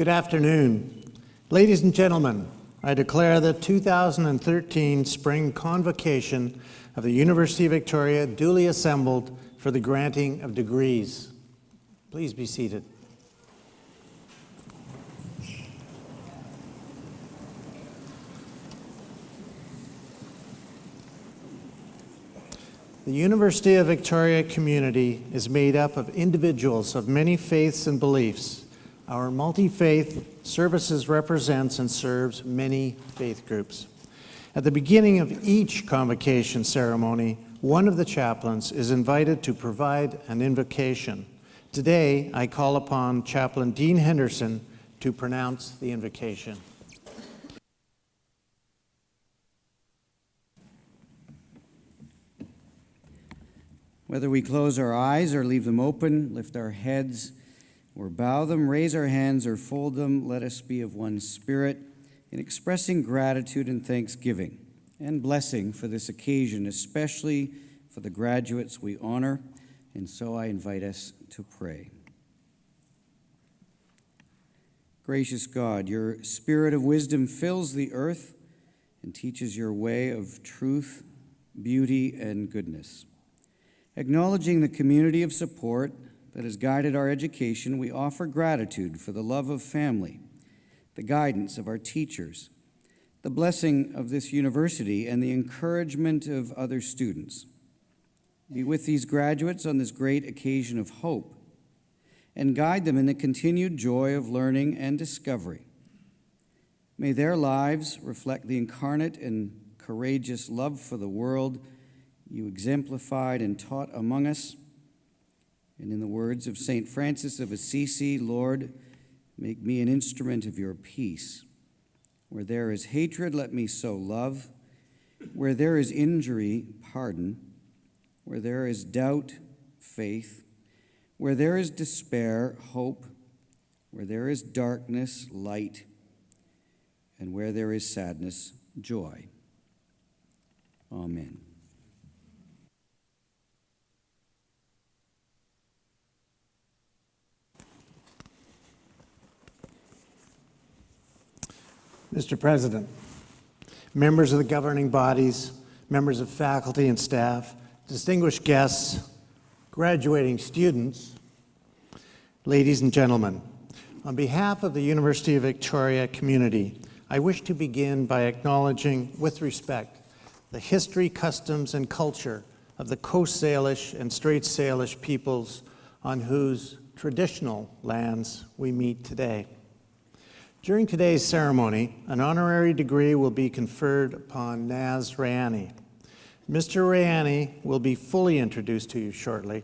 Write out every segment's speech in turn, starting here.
Good afternoon. Ladies and gentlemen, I declare the 2013 Spring Convocation of the University of Victoria duly assembled for the granting of degrees. Please be seated. The University of Victoria community is made up of individuals of many faiths and beliefs. Our multi-faith services represents and serves many faith groups. At the beginning of each convocation ceremony, one of the chaplains is invited to provide an invocation. Today, I call upon Chaplain Dean Henderson to pronounce the invocation. Whether we close our eyes or leave them open, lift our heads or bow them, raise our hands or fold them, let us be of one spirit in expressing gratitude and thanksgiving and blessing for this occasion, especially for the graduates we honor. And so I invite us to pray. Gracious God, your spirit of wisdom fills the earth and teaches your way of truth, beauty, and goodness. Acknowledging the community of support that has guided our education, we offer gratitude for the love of family, the guidance of our teachers, the blessing of this university, and the encouragement of other students. Be with these graduates on this great occasion of hope, and guide them in the continued joy of learning and discovery. May their lives reflect the incarnate and courageous love for the world you exemplified and taught among us. And in the words of St. Francis of Assisi, Lord, make me an instrument of your peace. Where there is hatred, let me sow love. Where there is injury, pardon. Where there is doubt, faith. Where there is despair, hope. Where there is darkness, light. And where there is sadness, joy. Amen. Mr. President, members of the governing bodies, members of faculty and staff, distinguished guests, graduating students, ladies and gentlemen, on behalf of the University of Victoria community, I wish to begin by acknowledging with respect the history, customs, and culture of the Coast Salish and Strait Salish peoples on whose traditional lands we meet today. During today's ceremony, an honorary degree will be conferred upon Naz Rayani. Mr. Rayani will be fully introduced to you shortly,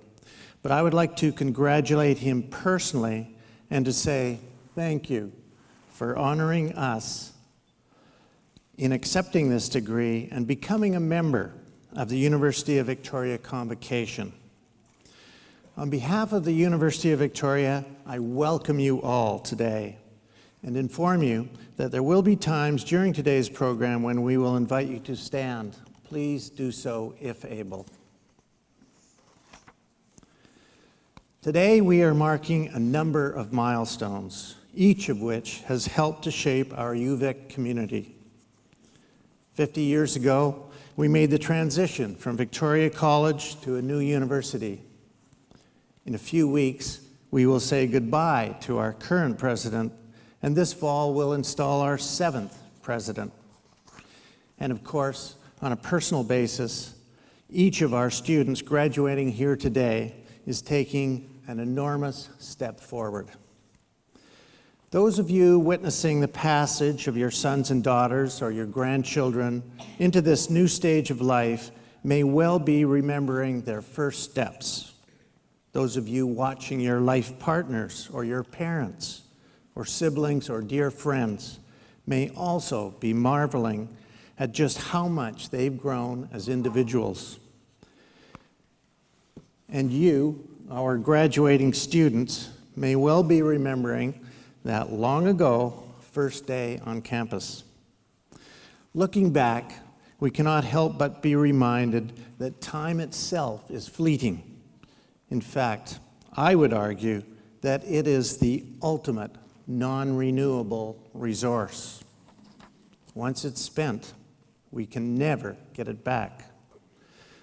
but I would like to congratulate him personally and to say thank you for honoring us in accepting this degree and becoming a member of the University of Victoria Convocation. On behalf of the University of Victoria, I welcome you all today and inform you that there will be times during today's program when we will invite you to stand. Please do so if able. Today we are marking a number of milestones, each of which has helped to shape our UVic community. 50 years ago, we made the transition from Victoria College to a new university. In a few weeks, we will say goodbye to our current president, and this fall we'll install our 7th president. And of course, on a personal basis, each of our students graduating here today is taking an enormous step forward. Those of you witnessing the passage of your sons and daughters or your grandchildren into this new stage of life may well be remembering their first steps. Those of you watching your life partners or your parents or siblings or dear friends may also be marveling at just how much they've grown as individuals. And you, our graduating students, may well be remembering that long ago first day on campus. Looking back, we cannot help but be reminded that time itself is fleeting. In fact, I would argue that it is the ultimate non-renewable resource. Once it's spent, we can never get it back.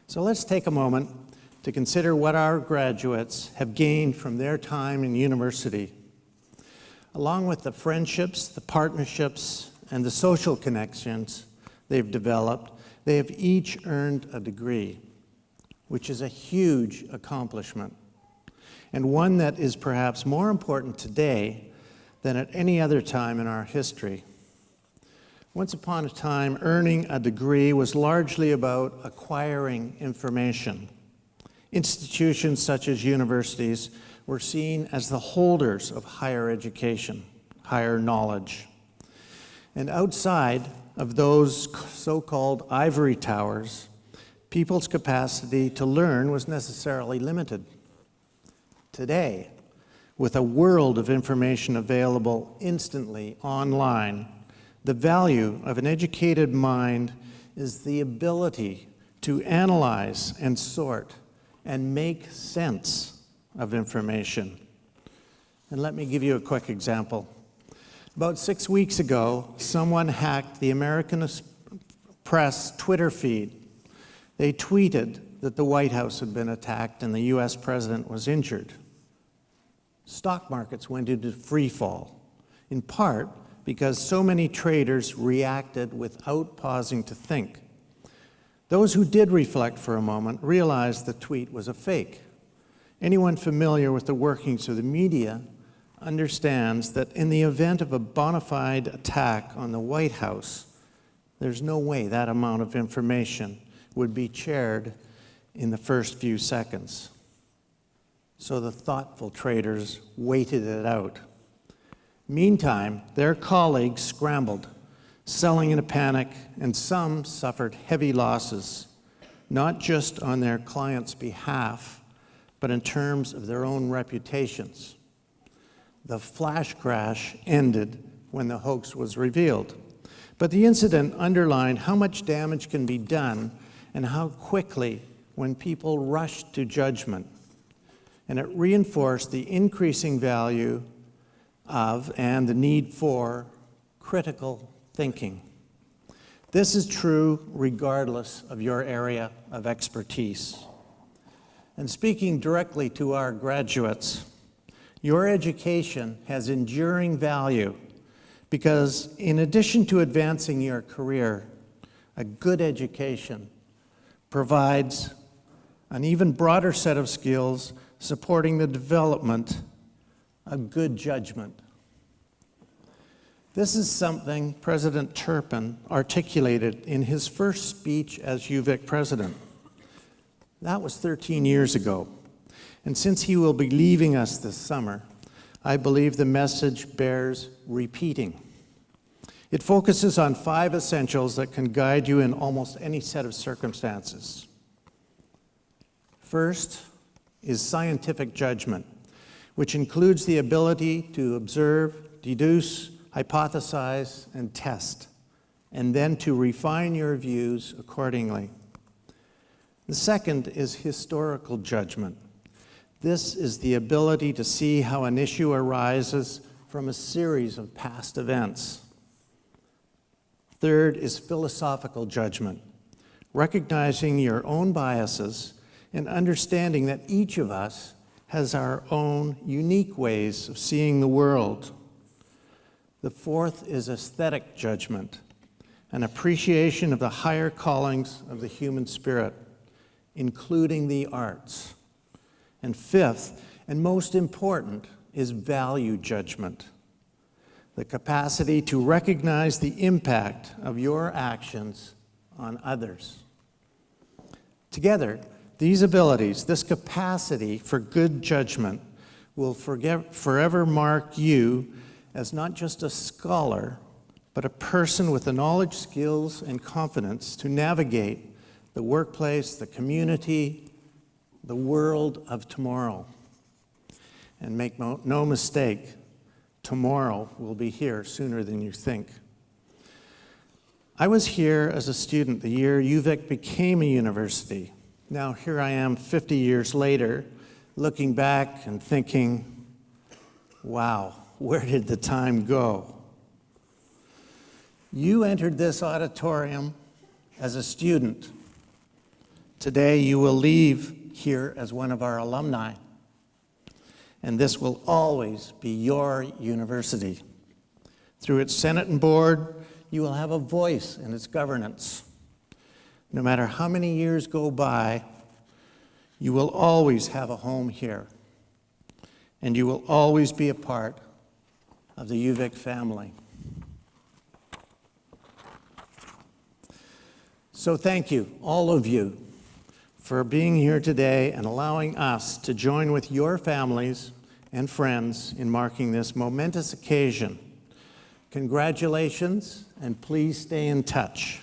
So let's take a moment to consider what our graduates have gained from their time in university. Along with the friendships, the partnerships, and the social connections they've developed, they have each earned a degree, which is a huge accomplishment, and one that is perhaps more important today than at any other time in our history. Once upon a time, earning a degree was largely about acquiring information. Institutions such as universities were seen as the holders of higher education, higher knowledge. And outside of those so-called ivory towers, people's capacity to learn was necessarily limited. Today, with a world of information available instantly online, the value of an educated mind is the ability to analyze and sort and make sense of information. And let me give you a quick example. About 6 weeks ago, someone hacked the American Press Twitter feed. They tweeted that the White House had been attacked and the US president was injured. Stock markets went into free fall, in part because so many traders reacted without pausing to think. Those who did reflect for a moment realized the tweet was a fake. Anyone familiar with the workings of the media understands that in the event of a bona fide attack on the White House, there's no way that amount of information would be shared in the first few seconds. So the thoughtful traders waited it out. Meantime, their colleagues scrambled, selling in a panic, and some suffered heavy losses, not just on their clients' behalf, but in terms of their own reputations. The flash crash ended when the hoax was revealed. But the incident underlined how much damage can be done and how quickly when people rush to judgment. And it reinforced the increasing value of and the need for critical thinking. This is true regardless of your area of expertise. And speaking directly to our graduates, your education has enduring value because in addition to advancing your career, a good education provides an even broader set of skills supporting the development of good judgment. This is something President Turpin articulated in his first speech as UVic president. That was 13 years ago. And since he will be leaving us this summer, I believe the message bears repeating. It focuses on 5 essentials that can guide you in almost any set of circumstances. First is scientific judgment, which includes the ability to observe, deduce, hypothesize, and test, and then to refine your views accordingly. The second is historical judgment. This is the ability to see how an issue arises from a series of past events. Third is philosophical judgment, recognizing your own biases and understanding that each of us has our own unique ways of seeing the world. The fourth is aesthetic judgment, an appreciation of the higher callings of the human spirit, including the arts. And fifth, and most important, is value judgment, the capacity to recognize the impact of your actions on others. Together, these abilities, this capacity for good judgment, will forever mark you as not just a scholar, but a person with the knowledge, skills, and confidence to navigate the workplace, the community, the world of tomorrow. And make no mistake, tomorrow will be here sooner than you think. I was here as a student the year UVic became a university. Now here I am 50 years later, looking back and thinking, wow, where did the time go? You entered this auditorium as a student. Today you will leave here as one of our alumni, and this will always be your university. Through its Senate and board, you will have a voice in its governance. No matter how many years go by, you will always have a home here, and you will always be a part of the UVic family. So thank you, all of you, for being here today and allowing us to join with your families and friends in marking this momentous occasion. Congratulations, and please stay in touch.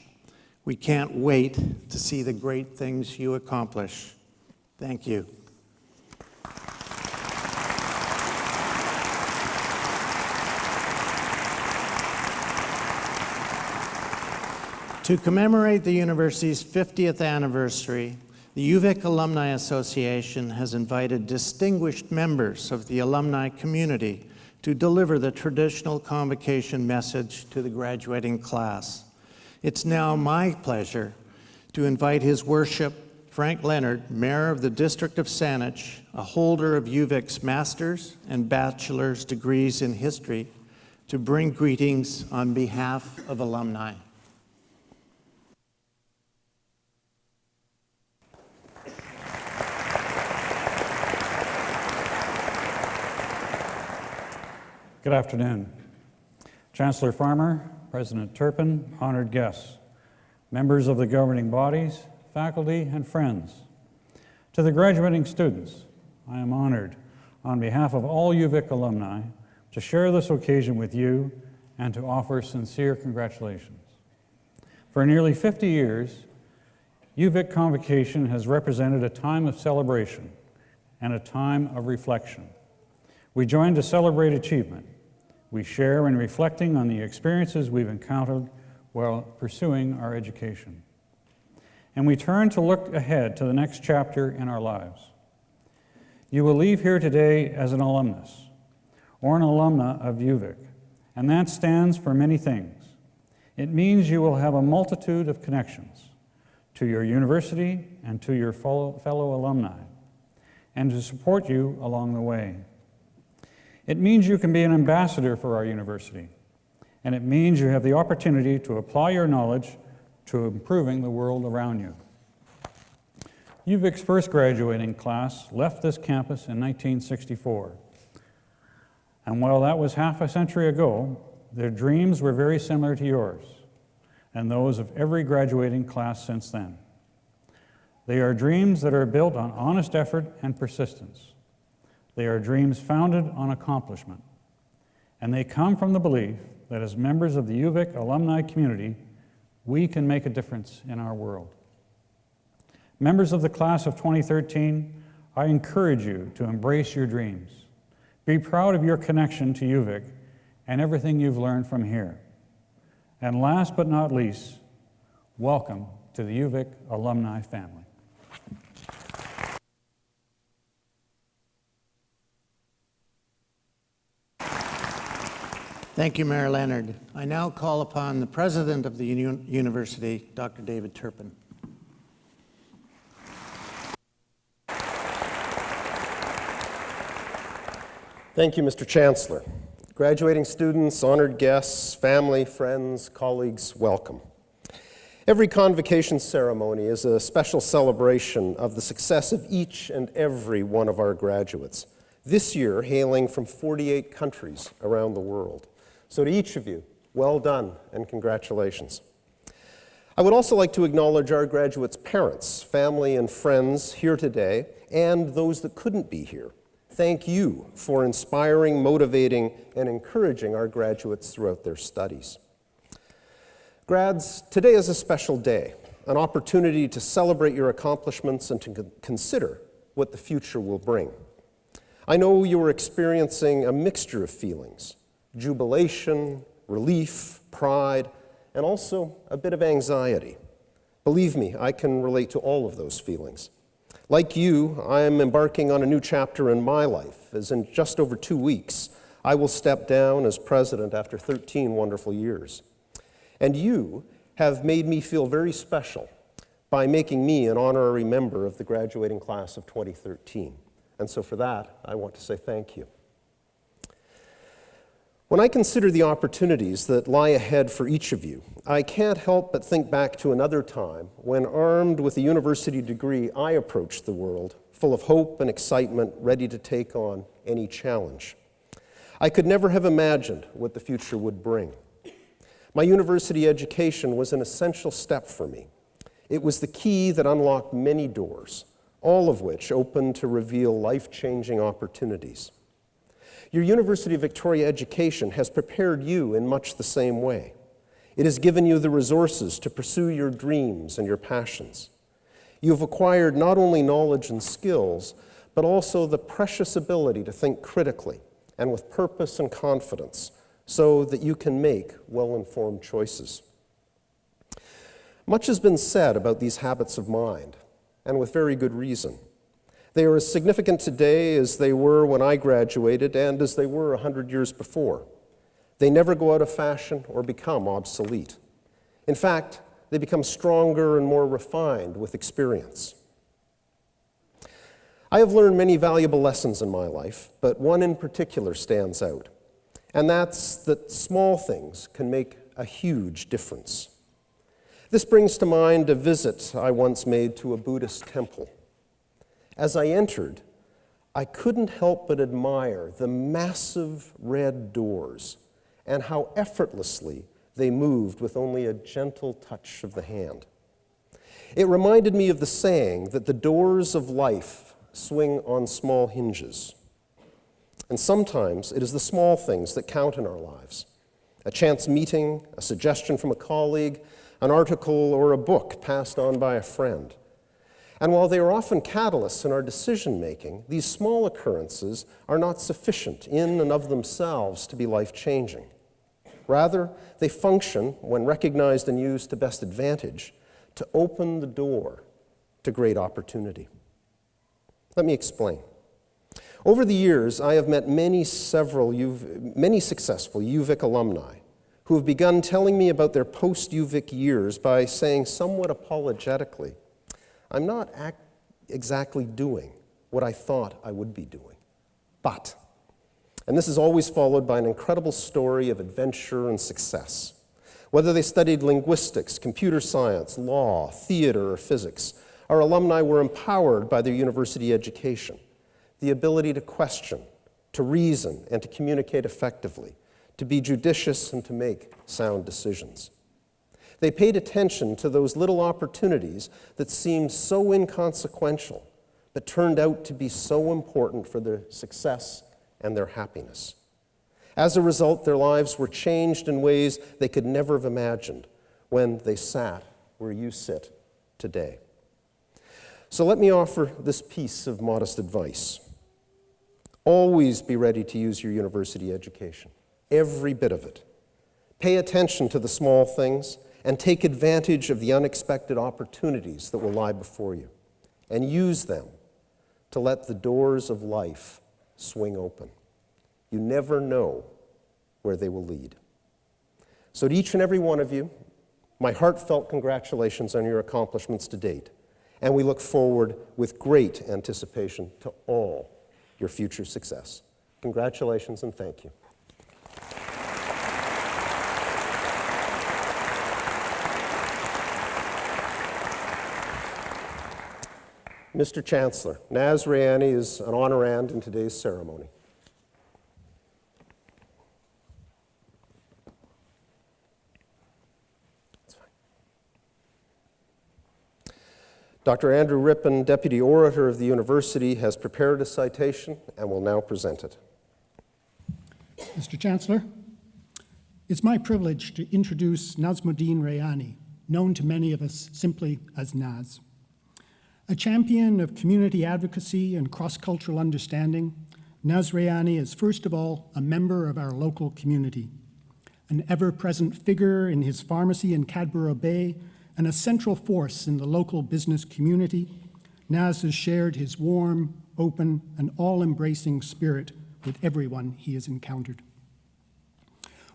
We can't wait to see the great things you accomplish. Thank you. To commemorate the university's 50th anniversary, the UVic Alumni Association has invited distinguished members of the alumni community to deliver the traditional convocation message to the graduating class. It's now my pleasure to invite His Worship Frank Leonard, Mayor of the District of Saanich, a holder of UVic's master's and bachelor's degrees in history, to bring greetings on behalf of alumni. Good afternoon. Chancellor Farmer, President Turpin, honored guests, members of the governing bodies, faculty, and friends. To the graduating students, I am honored, on behalf of all UVic alumni, to share this occasion with you and to offer sincere congratulations. For nearly 50 years, UVic Convocation has represented a time of celebration and a time of reflection. We join to celebrate achievement. We share in reflecting on the experiences we've encountered while pursuing our education. And we turn to look ahead to the next chapter in our lives. You will leave here today as an alumnus or an alumna of UVic, and that stands for many things. It means you will have a multitude of connections to your university and to your fellow alumni, and to support you along the way. It means you can be an ambassador for our university, and it means you have the opportunity to apply your knowledge to improving the world around you. UVic's first graduating class left this campus in 1964, and while that was half a century ago, their dreams were very similar to yours and those of every graduating class since then. They are dreams that are built on honest effort and persistence. They are dreams founded on accomplishment, and they come from the belief that as members of the UVic alumni community, we can make a difference in our world. Members of the class of 2013, I encourage you to embrace your dreams. Be proud of your connection to UVic and everything you've learned from here. And last but not least, welcome to the UVic alumni family. Thank you, Mayor Leonard. I now call upon the president of the university, Dr. David Turpin. Thank you, Mr. Chancellor. Graduating students, honored guests, family, friends, colleagues, welcome. Every convocation ceremony is a special celebration of the success of each and every one of our graduates, this year hailing from 48 countries around the world. So to each of you, well done and congratulations. I would also like to acknowledge our graduates' parents, family, and friends here today, and those that couldn't be here. Thank you for inspiring, motivating, and encouraging our graduates throughout their studies. Grads, today is a special day, an opportunity to celebrate your accomplishments and to consider what the future will bring. I know you are experiencing a mixture of feelings: jubilation, relief, pride, and also a bit of anxiety. Believe me, I can relate to all of those feelings. Like you, I am embarking on a new chapter in my life, as in just over 2 weeks, I will step down as president after 13 wonderful years. And you have made me feel very special by making me an honorary member of the graduating class of 2013. And so for that, I want to say thank you. When I consider the opportunities that lie ahead for each of you, I can't help but think back to another time when, armed with a university degree, I approached the world, full of hope and excitement, ready to take on any challenge. I could never have imagined what the future would bring. My university education was an essential step for me. It was the key that unlocked many doors, all of which opened to reveal life-changing opportunities. Your University of Victoria education has prepared you in much the same way. It has given you the resources to pursue your dreams and your passions. You have acquired not only knowledge and skills, but also the precious ability to think critically and with purpose and confidence so that you can make well-informed choices. Much has been said about these habits of mind, and with very good reason. They are as significant today as they were when I graduated and as they were 100 years before. They never go out of fashion or become obsolete. In fact, they become stronger and more refined with experience. I have learned many valuable lessons in my life, but one in particular stands out, and that's that small things can make a huge difference. This brings to mind a visit I once made to a Buddhist temple. As I entered, I couldn't help but admire the massive red doors and how effortlessly they moved with only a gentle touch of the hand. It reminded me of the saying that the doors of life swing on small hinges. And sometimes it is the small things that count in our lives. A chance meeting, a suggestion from a colleague, an article or a book passed on by a friend. And while they are often catalysts in our decision-making, these small occurrences are not sufficient in and of themselves to be life-changing. Rather, they function, when recognized and used to best advantage, to open the door to great opportunity. Let me explain. Over the years, I have met many successful UVic alumni who have begun telling me about their post-UVic years by saying somewhat apologetically, I'm not exactly doing what I thought I would be doing, but, and this is always followed by an incredible story of adventure and success. Whether they studied linguistics, computer science, law, theater, or physics, our alumni were empowered by their university education, the ability to question, to reason, and to communicate effectively, to be judicious and to make sound decisions. They paid attention to those little opportunities that seemed so inconsequential, but turned out to be so important for their success and their happiness. As a result, their lives were changed in ways they could never have imagined when they sat where you sit today. So let me offer this piece of modest advice. Always be ready to use your university education, every bit of it. Pay attention to the small things and take advantage of the unexpected opportunities that will lie before you, and use them to let the doors of life swing open. You never know where they will lead. So to each and every one of you, my heartfelt congratulations on your accomplishments to date, and we look forward with great anticipation to all your future success. Congratulations and thank you. Mr. Chancellor, Naz Rayani is an honorand in today's ceremony. That's fine. Dr. Andrew Rippon, Deputy Orator of the University, has prepared a citation and will now present it. Mr. Chancellor, it's my privilege to introduce Nazmudin Rayani, known to many of us simply as Naz. A champion of community advocacy and cross-cultural understanding, Naz Rayani is first of all a member of our local community, an ever-present figure in his pharmacy in Cadborough Bay, and a central force in the local business community. Naz has shared his warm, open, and all-embracing spirit with everyone he has encountered.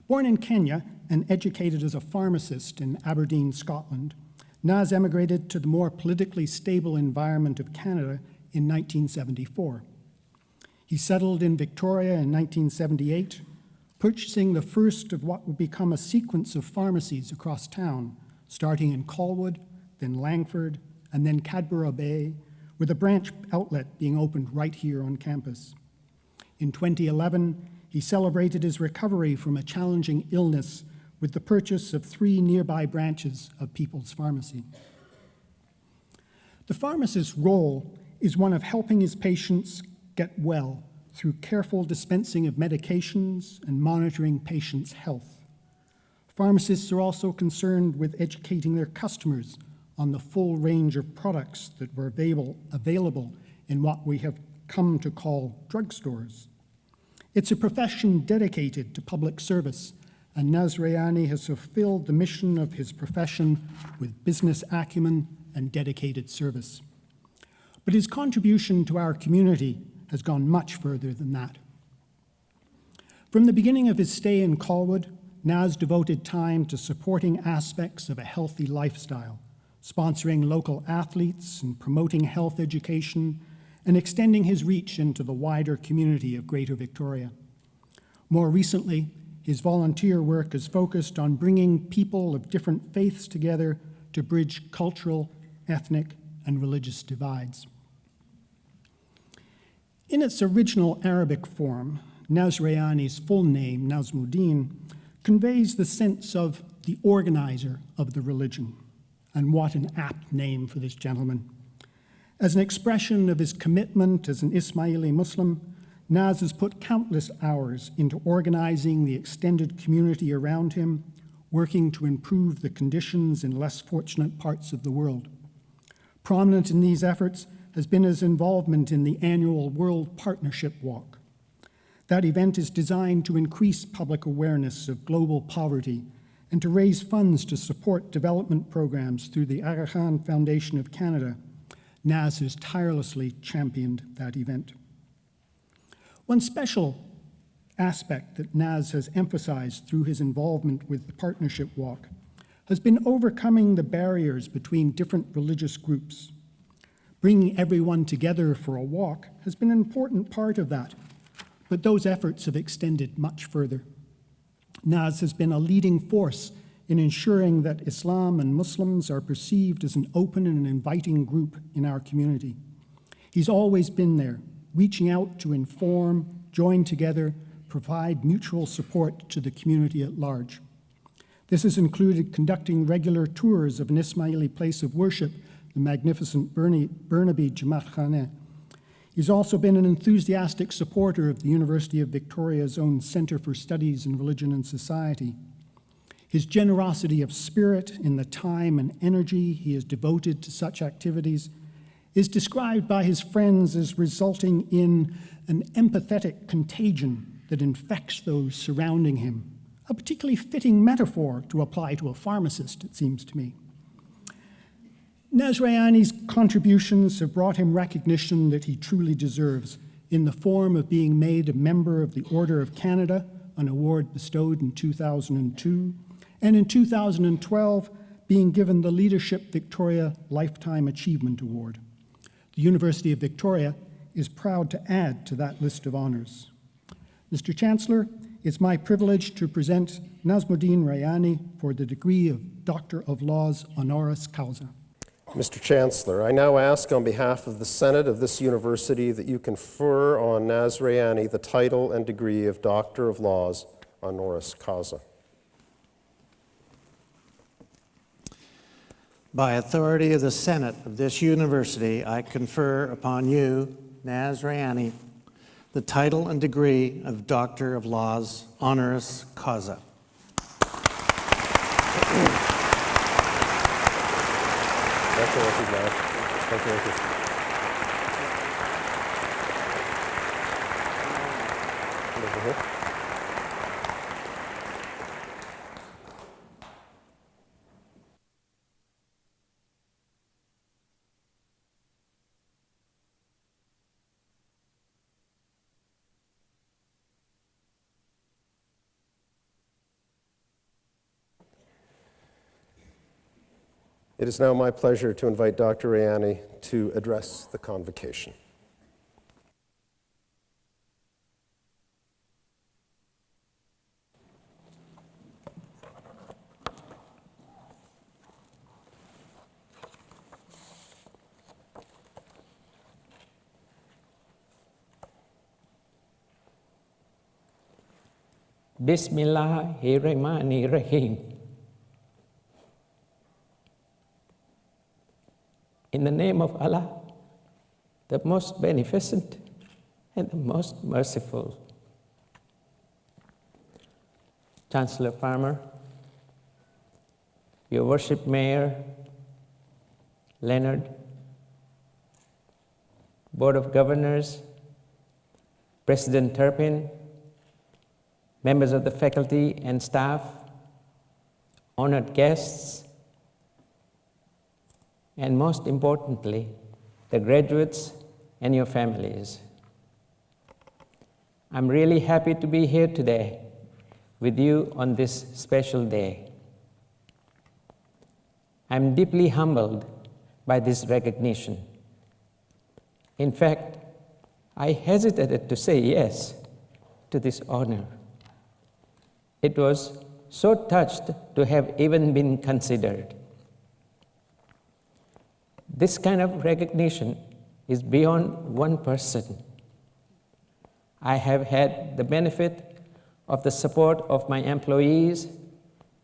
Born in Kenya and educated as a pharmacist in Aberdeen, Scotland, Naz emigrated to the more politically stable environment of Canada in 1974. He settled in Victoria in 1978, purchasing the first of what would become a sequence of pharmacies across town, starting in Colwood, then Langford, and then Cadborough Bay, with a branch outlet being opened right here on campus. In 2011, he celebrated his recovery from a challenging illness with the purchase of 3 nearby branches of People's Pharmacy. The pharmacist's role is one of helping his patients get well through careful dispensing of medications and monitoring patients' health. Pharmacists are also concerned with educating their customers on the full range of products that were available in what we have come to call drugstores. It's a profession dedicated to public service, and Naz Rayani has fulfilled the mission of his profession with business acumen and dedicated service. But his contribution to our community has gone much further than that. From the beginning of his stay in Colwood, Naz devoted time to supporting aspects of a healthy lifestyle, sponsoring local athletes and promoting health education, and extending his reach into the wider community of Greater Victoria. More recently, his volunteer work is focused on bringing people of different faiths together to bridge cultural, ethnic, and religious divides. In its original Arabic form, Naz Rayani's full name, Nazmudin, conveys the sense of the organizer of the religion. And what an apt name for this gentleman. As an expression of his commitment as an Ismaili Muslim, Naz has put countless hours into organizing the extended community around him, working to improve the conditions in less fortunate parts of the world. Prominent in these efforts has been his involvement in the annual World Partnership Walk. That event is designed to increase public awareness of global poverty and to raise funds to support development programs through the Aga Khan Foundation of Canada. Naz has tirelessly championed that event. One special aspect that Naz has emphasized through his involvement with the Partnership Walk has been overcoming the barriers between different religious groups. Bringing everyone together for a walk has been an important part of that, but those efforts have extended much further. Naz has been a leading force in ensuring that Islam and Muslims are perceived as an open and inviting group in our community. He's always been there, reaching out to inform, join together, provide mutual support to the community at large. This has included conducting regular tours of an Ismaili place of worship, the magnificent Burnaby Jamaat Khaneh. He's also been an enthusiastic supporter of the University of Victoria's own Centre for Studies in Religion and Society. His generosity of spirit in the time and energy he has devoted to such activities is described by his friends as resulting in an empathetic contagion that infects those surrounding him, a particularly fitting metaphor to apply to a pharmacist, it seems to me. Naz Rayani's contributions have brought him recognition that he truly deserves in the form of being made a member of the Order of Canada, an award bestowed in 2002, and in 2012 being given the Leadership Victoria Lifetime Achievement Award. The University of Victoria is proud to add to that list of honours. Mr. Chancellor, it's my privilege to present Nazmudin Rayani for the degree of Doctor of Laws honoris causa. Mr. Chancellor, I now ask on behalf of the Senate of this university that you confer on Naz Rayani the title and degree of Doctor of Laws honoris causa. By authority of the Senate of this university, I confer upon you, Naz Rayani, the title and degree of Doctor of Laws honoris causa. It is now my pleasure to invite Dr. Rayani to address the convocation. Bismillahirrahmanirrahim. In the name of Allah, the most beneficent and the most merciful. Chancellor Farmer, Your Worship Mayor, Leonard, Board of Governors, President Turpin, members of the faculty and staff, honored guests, and most importantly, the graduates and your families. I'm really happy to be here today with you on this special day. I'm deeply humbled by this recognition. In fact, I hesitated to say yes to this honor. It was so touched to have even been considered. This kind of recognition is beyond one person. I have had the benefit of the support of my employees,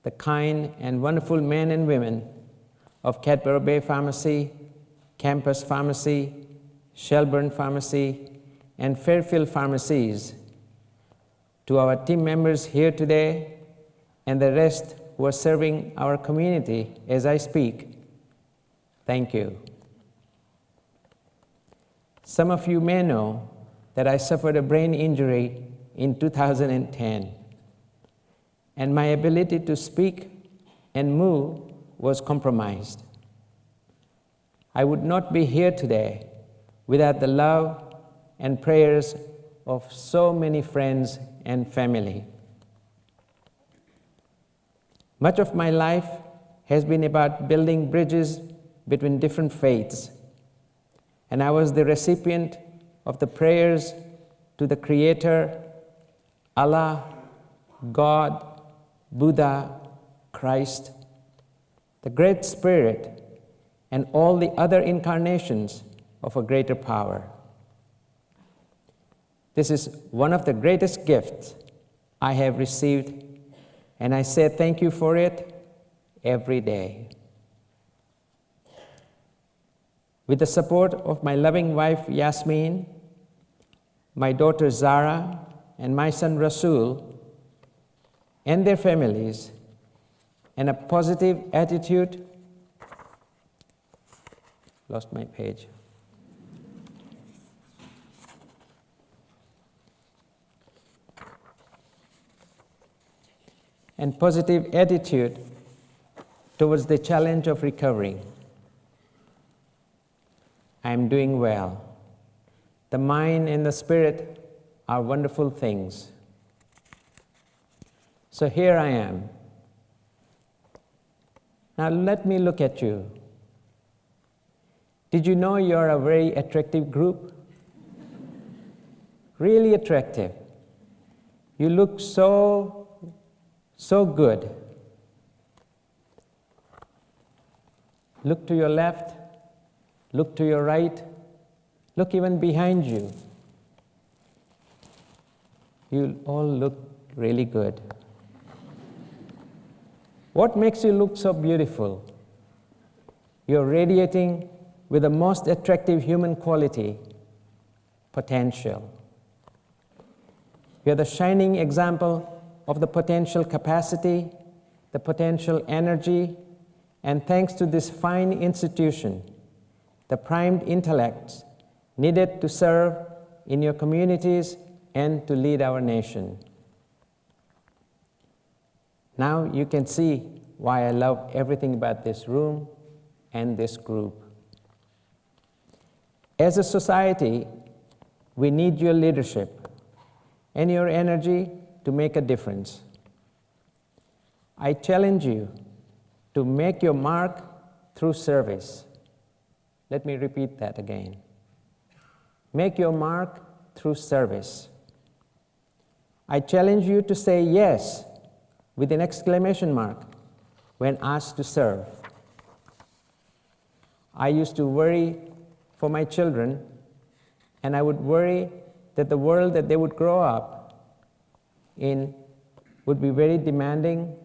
the kind and wonderful men and women of Cadbury Bay Pharmacy, Campus Pharmacy, Shelburne Pharmacy, and Fairfield Pharmacies, to our team members here today, and the rest who are serving our community as I speak. Thank you. Some of you may know that I suffered a brain injury in 2010, and my ability to speak and move was compromised. I would not be here today without the love and prayers of so many friends and family. Much of my life has been about building bridges between different faiths, and I was the recipient of the prayers to the Creator, Allah, God, Buddha, Christ, the Great Spirit, and all the other incarnations of a greater power. This is one of the greatest gifts I have received, and I say thank you for it every day. With the support of my loving wife, Yasmin, my daughter, Zara, and my son, Rasul, and their families, and a positive attitude, lost my page. And positive attitude towards the challenge of recovering. I am doing well. The mind and the spirit are wonderful things. So here I am. Now let me look at you. Did you know you're a very attractive group? Really attractive. You look so good. Look to your left, look to your right, look even behind you. You all look really good. What makes you look so beautiful? You're radiating with the most attractive human quality, potential. You're the shining example of the potential capacity, the potential energy, and thanks to this fine institution, the primed intellects needed to serve in your communities and to lead our nation. Now you can see why I love everything about this room and this group. As a society, we need your leadership and your energy to make a difference. I challenge you to make your mark through service. Let me repeat that again. Make your mark through service. I challenge you to say yes with an exclamation mark when asked to serve. I used to worry for my children, and I would worry that the world that they would grow up in would be very demanding,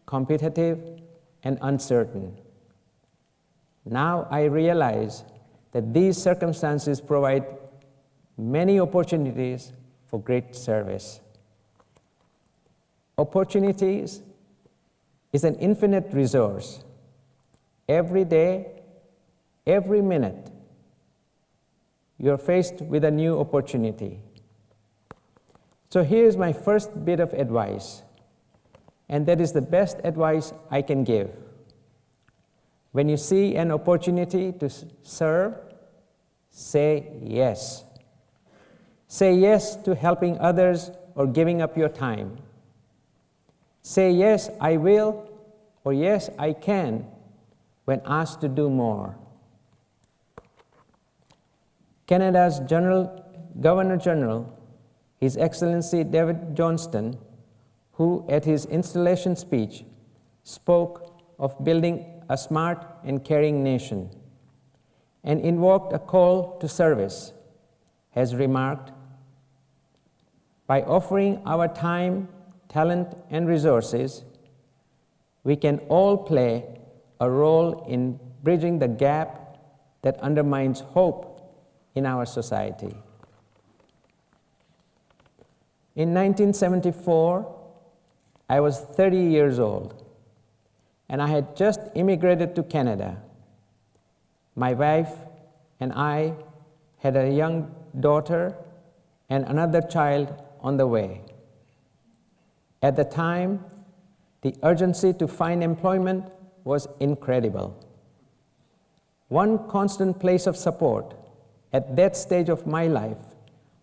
competitive, and uncertain. Now I realize that these circumstances provide many opportunities for great service. Opportunities is an infinite resource. Every day, every minute, you're faced with a new opportunity. So here's my first bit of advice, and that is the best advice I can give. When you see an opportunity to serve, say yes. Say yes to helping others or giving up your time. Say yes, I will, or yes, I can, when asked to do more. Canada's Governor General, His Excellency David Johnston, who at his installation speech spoke of building a smart and caring nation and invoked a call to service, has remarked, by offering our time, talent, and resources, we can all play a role in bridging the gap that undermines hope in our society. In 1974, I was 30 years old, and I had just immigrated to Canada. My wife and I had a young daughter and another child on the way. At the time, the urgency to find employment was incredible. One constant place of support at that stage of my life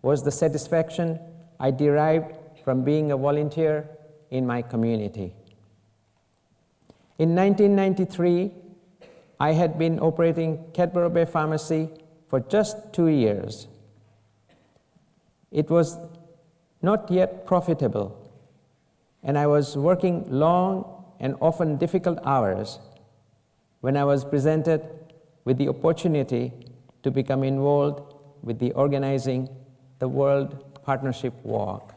was the satisfaction I derived from being a volunteer in my community. In 1993, I had been operating Cadborough Bay Pharmacy for just 2 years. It was not yet profitable, and I was working long and often difficult hours when I was presented with the opportunity to become involved with the organizing the World Partnership Walk.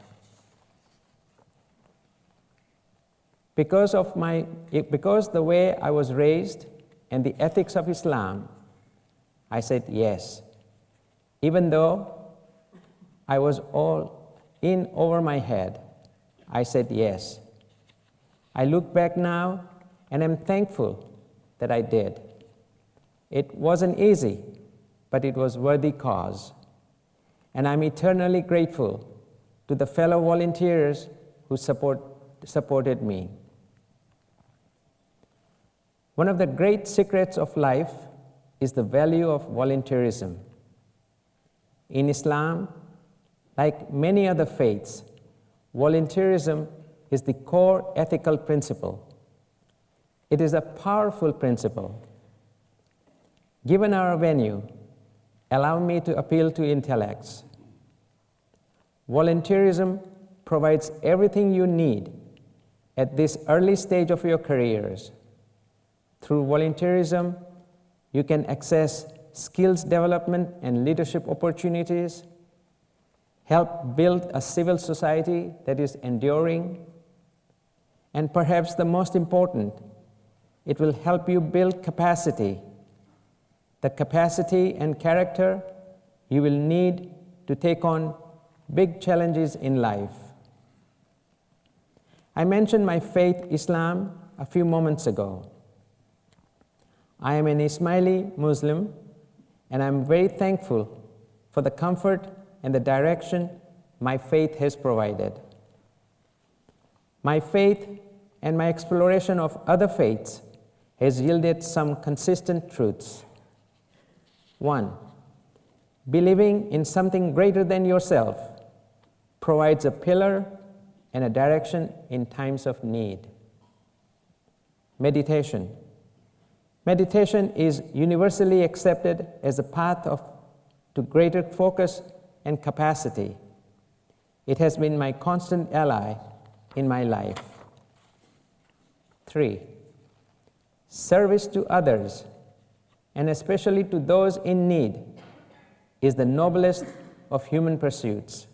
Because the way I was raised and the ethics of Islam, I said yes. Even though I was all in over my head, I said yes. I look back now and am thankful that I did. It wasn't easy, but it was worthy cause. And I'm eternally grateful to the fellow volunteers who supported me. One of the great secrets of life is the value of volunteerism. In Islam, like many other faiths, volunteerism is the core ethical principle. It is a powerful principle. Given our venue, allow me to appeal to intellects. Volunteerism provides everything you need at this early stage of your careers. Through volunteerism, you can access skills development and leadership opportunities, help build a civil society that is enduring, and perhaps the most important, it will help you build capacity, the capacity and character you will need to take on big challenges in life. I mentioned my faith, Islam, a few moments ago. I am an Ismaili Muslim, and I'm very thankful for the comfort and the direction my faith has provided. My faith and my exploration of other faiths has yielded some consistent truths. 1, believing in something greater than yourself provides a pillar and a direction in times of need. Meditation. Meditation is universally accepted as a path to greater focus and capacity. It has been my constant ally in my life. 3. Service to others, and especially to those in need, is the noblest of human pursuits.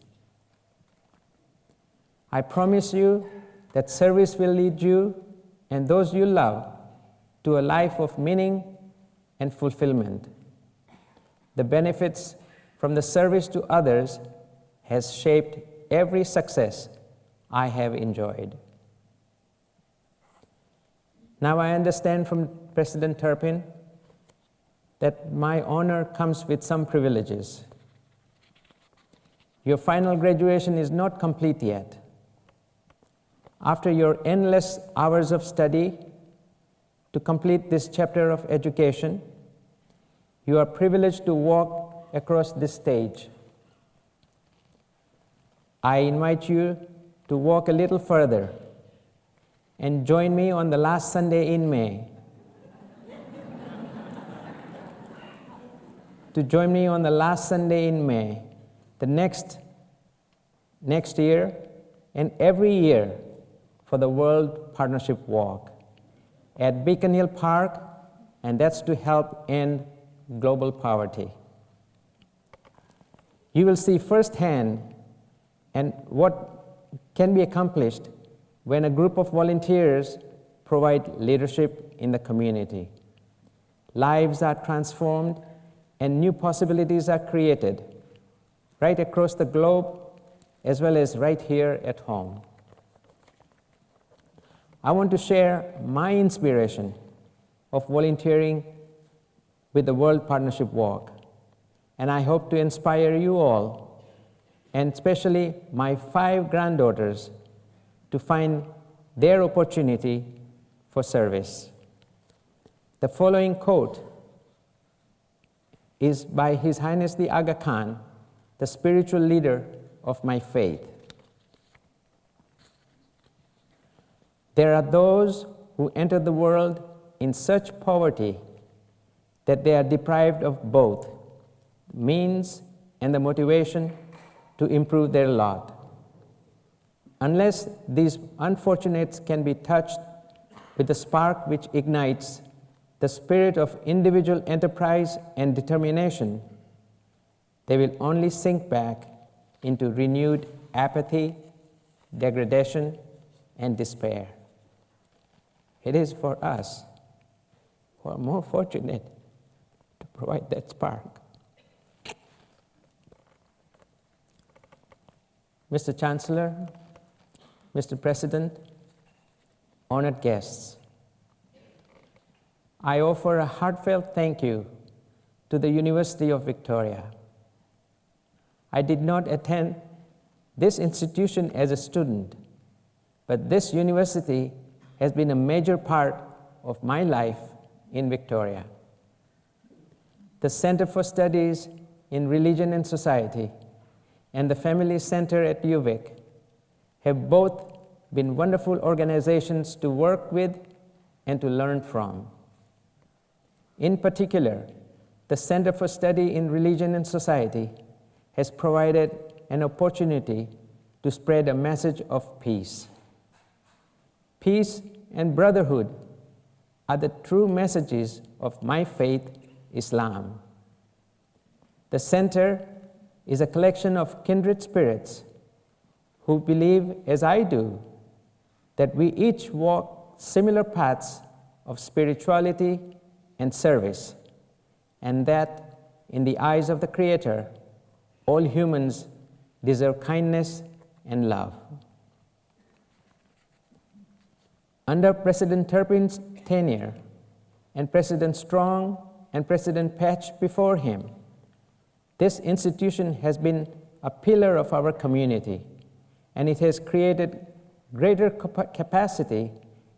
I promise you that service will lead you and those you love to a life of meaning and fulfillment. The benefits from the service to others has shaped every success I have enjoyed. Now I understand from President Turpin that my honor comes with some privileges. Your final graduation is not complete yet. After your endless hours of study to complete this chapter of education, you are privileged to walk across this stage. I invite you to walk a little further and join me on the last Sunday in May. To join me on the last Sunday in May, the next year, and every year for the World Partnership Walk at Beacon Hill Park, and that's to help end global poverty. You will see firsthand and what can be accomplished when a group of volunteers provide leadership in the community. Lives are transformed and new possibilities are created right across the globe as well as right here at home. I want to share my inspiration of volunteering with the World Partnership Walk, and I hope to inspire you all, and especially my 5 granddaughters, to find their opportunity for service. The following quote is by His Highness the Aga Khan, the spiritual leader of my faith. There are those who enter the world in such poverty that they are deprived of both means and the motivation to improve their lot. Unless these unfortunates can be touched with the spark which ignites the spirit of individual enterprise and determination, they will only sink back into renewed apathy, degradation, and despair. It is for us who are more fortunate to provide that spark. Mr. Chancellor, Mr. President, honored guests, I offer a heartfelt thank you to the University of Victoria. I did not attend this institution as a student, but this university has been a major part of my life in Victoria. The Center for Studies in Religion and Society and the Family Center at UVic have both been wonderful organizations to work with and to learn from. In particular, the Center for Study in Religion and Society has provided an opportunity to spread a message of peace. Peace and brotherhood are the true messages of my faith, Islam. The center is a collection of kindred spirits who believe, as I do, that we each walk similar paths of spirituality and service, and that, in the eyes of the Creator, all humans deserve kindness and love. Under President Turpin's tenure, and President Strong and President Patch before him, this institution has been a pillar of our community, and it has created greater capacity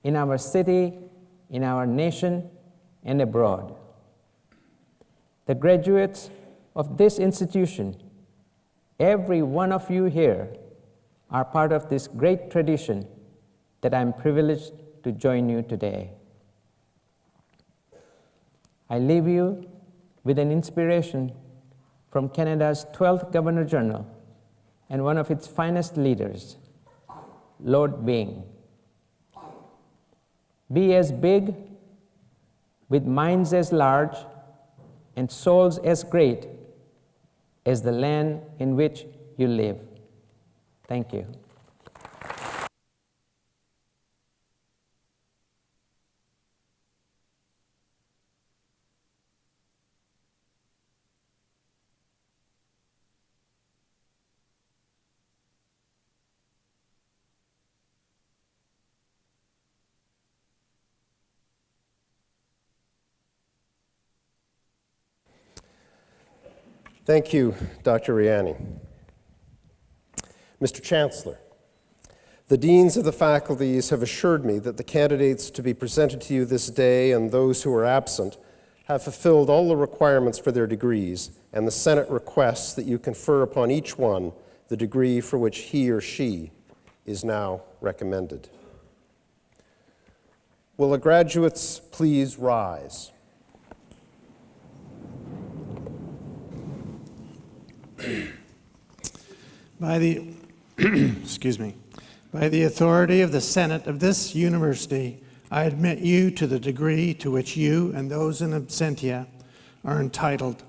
in our city, in our nation, and abroad. The graduates of this institution, every one of you here, are part of this great tradition that I'm privileged to join you today. I leave you with an inspiration from Canada's 12th Governor General and one of its finest leaders, Lord Byng. Be as big, with minds as large and souls as great as the land in which you live. Thank you. Thank you, Dr. Rayani. Mr. Chancellor, the deans of the faculties have assured me that the candidates to be presented to you this day and those who are absent have fulfilled all the requirements for their degrees, and the Senate requests that you confer upon each one the degree for which he or she is now recommended. Will the graduates please rise? By the, excuse me, by the authority of the Senate of this university, I admit you to the degree to which you and those in absentia are entitled,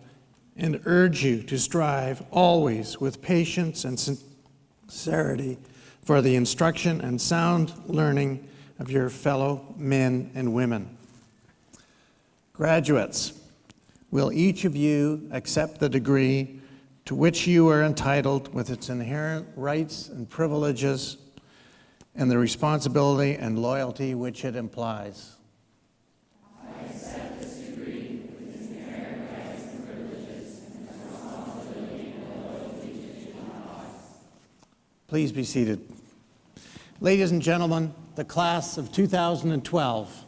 and urge you to strive always with patience and sincerity for the instruction and sound learning of your fellow men and women. Graduates, will each of you accept the degree to which you are entitled with its inherent rights and privileges and the responsibility and loyalty which it implies? I accept this degree with its inherent rights and privileges and the responsibility and loyalty which it implies. Please be seated. Ladies and gentlemen, the class of 2012.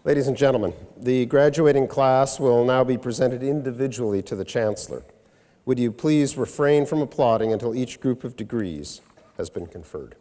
Ladies and gentlemen, the graduating class will now be presented individually to the Chancellor. Would you please refrain from applauding until each group of degrees has been conferred?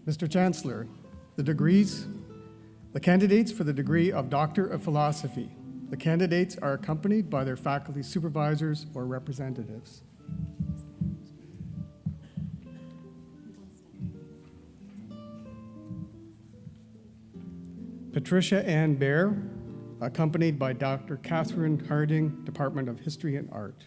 Mr. Chancellor, the candidates for the degree of Doctor of Philosophy. The candidates are accompanied by their faculty supervisors or representatives. Patricia Ann Baer, accompanied by Dr. Catherine Harding, Department of History and Art.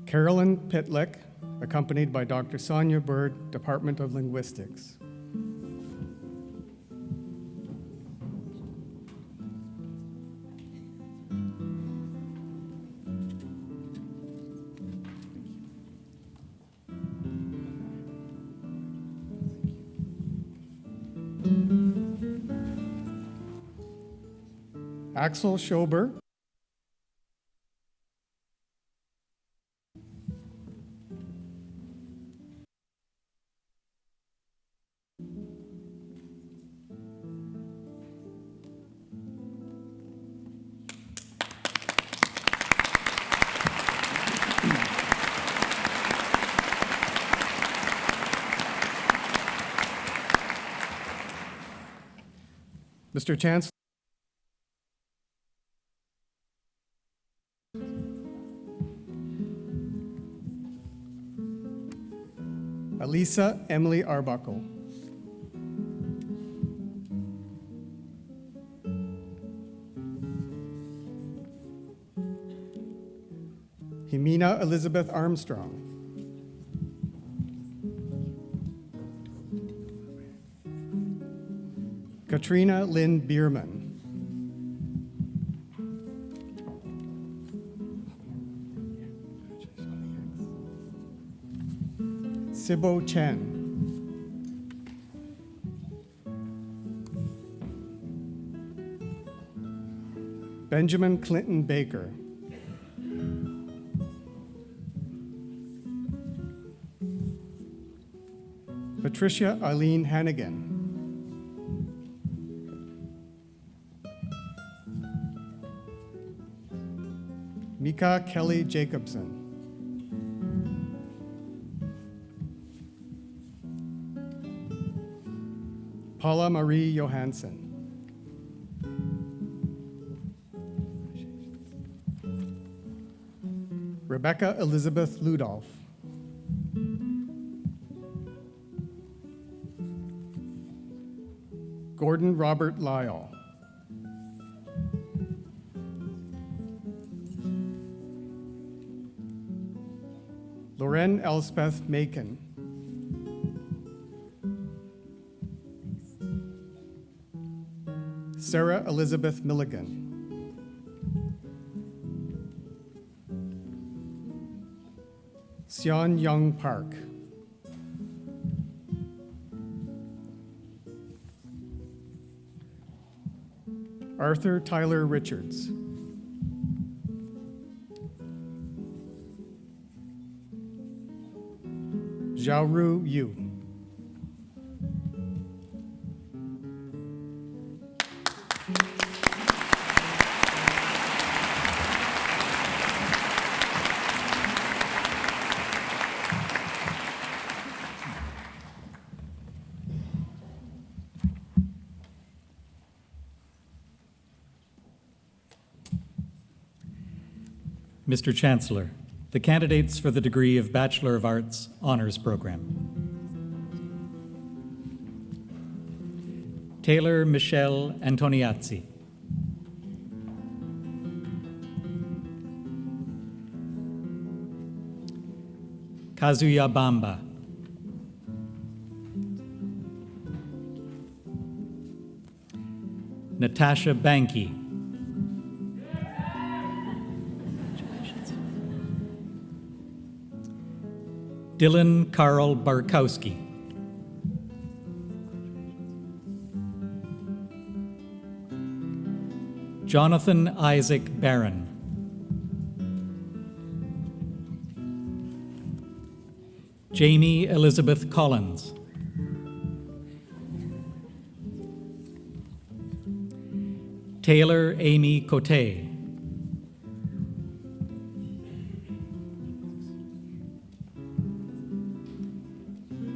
Carolyn Pitlick, accompanied by Dr. Sonia Bird, Department of Linguistics. Axel Schober, Mr. Chancellor, Elisa Emily Arbuckle, Jimena Elizabeth Armstrong, Katrina Lynn Bierman, Sibo Chen, Benjamin Clinton Baker, Patricia Eileen Hannigan, Mika Kelly Jacobson, Paula Marie Johansson, Rebecca Elizabeth Ludolf, Gordon Robert Lyle, Loren Elspeth Macon, Sarah Elizabeth Milligan, Sean Young Park, Arthur Tyler Richards, Xiaoru Yu, Mr. Chancellor, the candidates for the degree of Bachelor of Arts Honors Program. Taylor Michelle Antoniazzi. Kazuya Bamba. Natasha Banky. Dylan Carl Barkowski. Jonathan Isaac Barron. Jamie Elizabeth Collins. Taylor Amy Cote.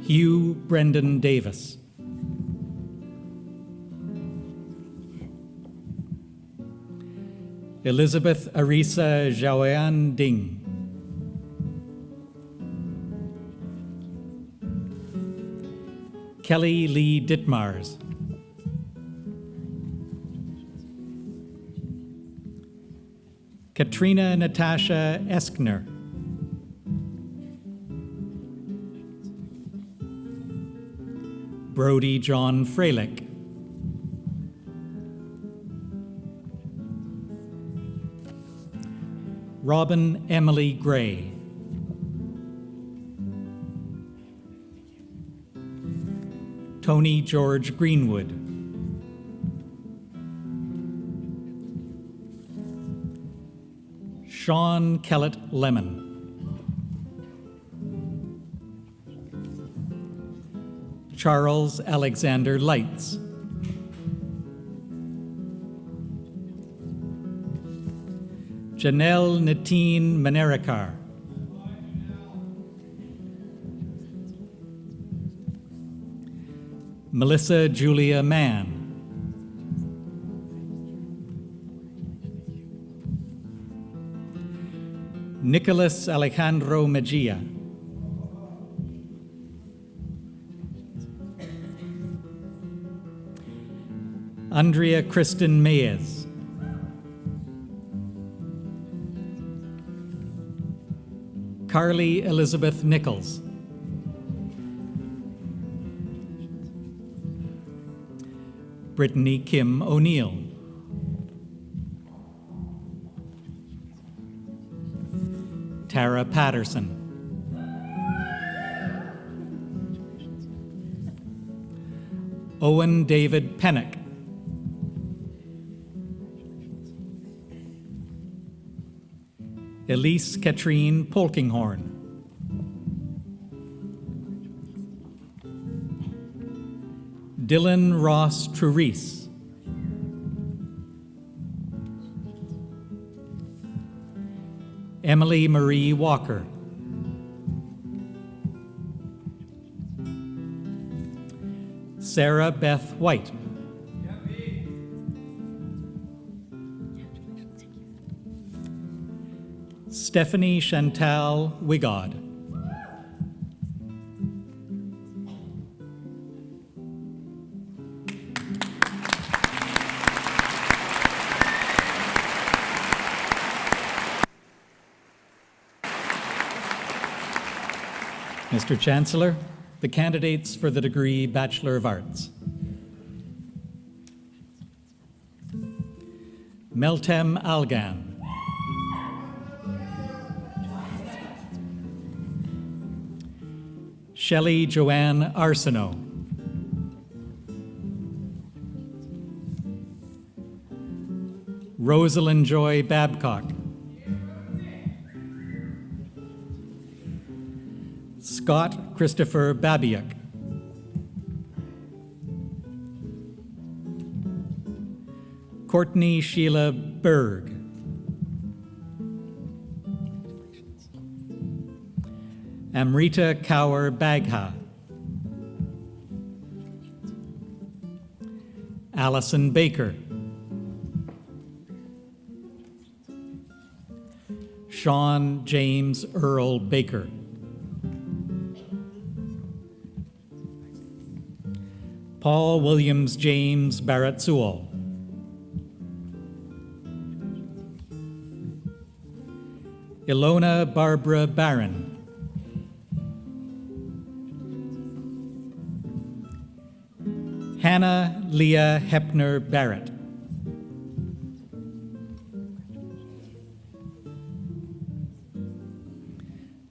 Hugh Brendan Davis. Elizabeth Arisa Zhaoyan Ding. Kelly Lee Ditmars. Katrina Natasha Eskner. Brody John Freilich. Robin Emily Gray. Tony George Greenwood. Sean Kellett Lemon. Charles Alexander Lights. Janelle Natine Manerikar. Melissa Julia Mann. Nicholas Alejandro Mejia. Andrea Kristen Mayes. Carly Elizabeth Nichols. Brittany Kim O'Neill. Tara Patterson. Owen David Pennock. Elise Katrine Polkinghorn. Dylan Ross Trurice. Emily Marie Walker. Sarah Beth White. Stephanie Chantal Wigod. Mr. Chancellor, the candidates for the degree Bachelor of Arts. Meltem Algan. Shelley Joanne Arsenault. Rosalind Joy Babcock. Scott Christopher Babiak. Courtney Sheila Berg. Amrita Kaur Bagha. Allison Baker. Sean James Earl Baker. Paul Williams James Barrett Sewell. Ilona Barbara Barron. Hannah Leah Hepner Barrett.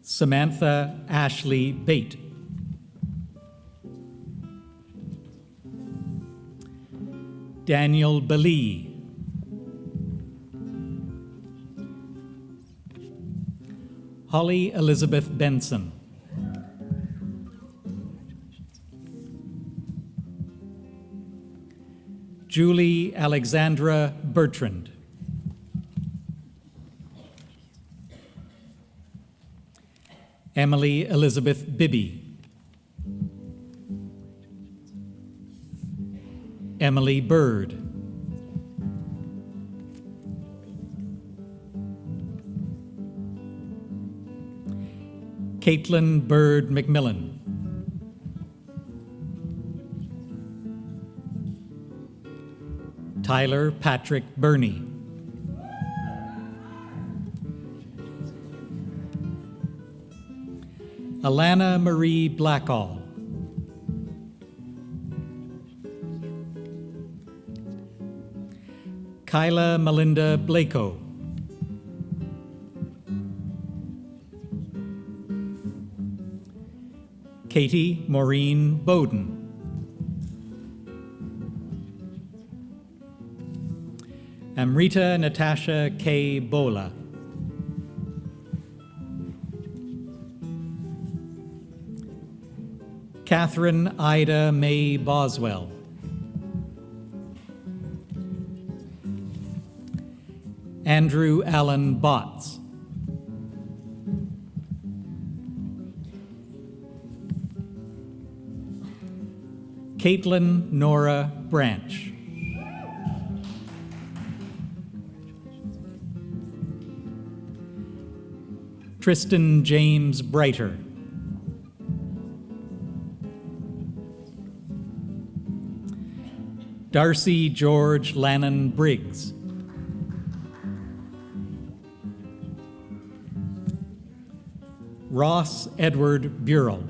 Samantha Ashley Bate. Daniel Balee. Holly Elizabeth Benson. Julie Alexandra Bertrand. Emily Elizabeth Bibby. Emily Bird. Caitlin Bird McMillan. Tyler Patrick Burney. Alana Marie Blackall. Kyla Melinda Blako. Katie Maureen Bowden. Amrita Natasha K. Bola. Catherine Ida May Boswell. Andrew Allen Botts. Caitlin Nora Branch. Tristan James Breiter. Darcy George Lannon Briggs. Ross Edward Burrell.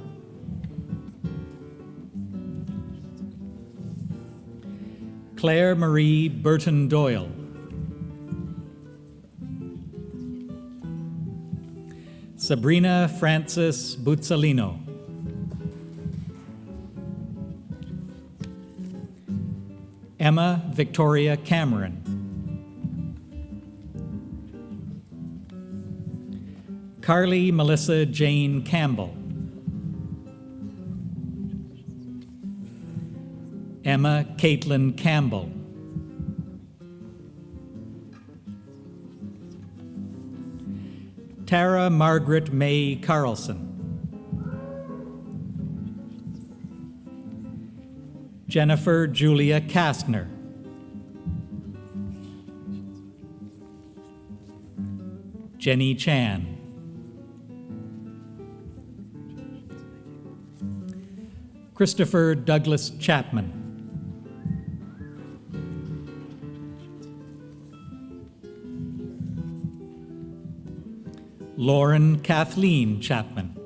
Claire Marie Burton Doyle. Sabrina Frances Buzzolino. Emma Victoria Cameron. Carly Melissa Jane Campbell. Emma Caitlin Campbell. Tara Margaret May Carlson. Jennifer Julia Kastner. Jenny Chan. Christopher Douglas Chapman. Lauren Kathleen Chapman.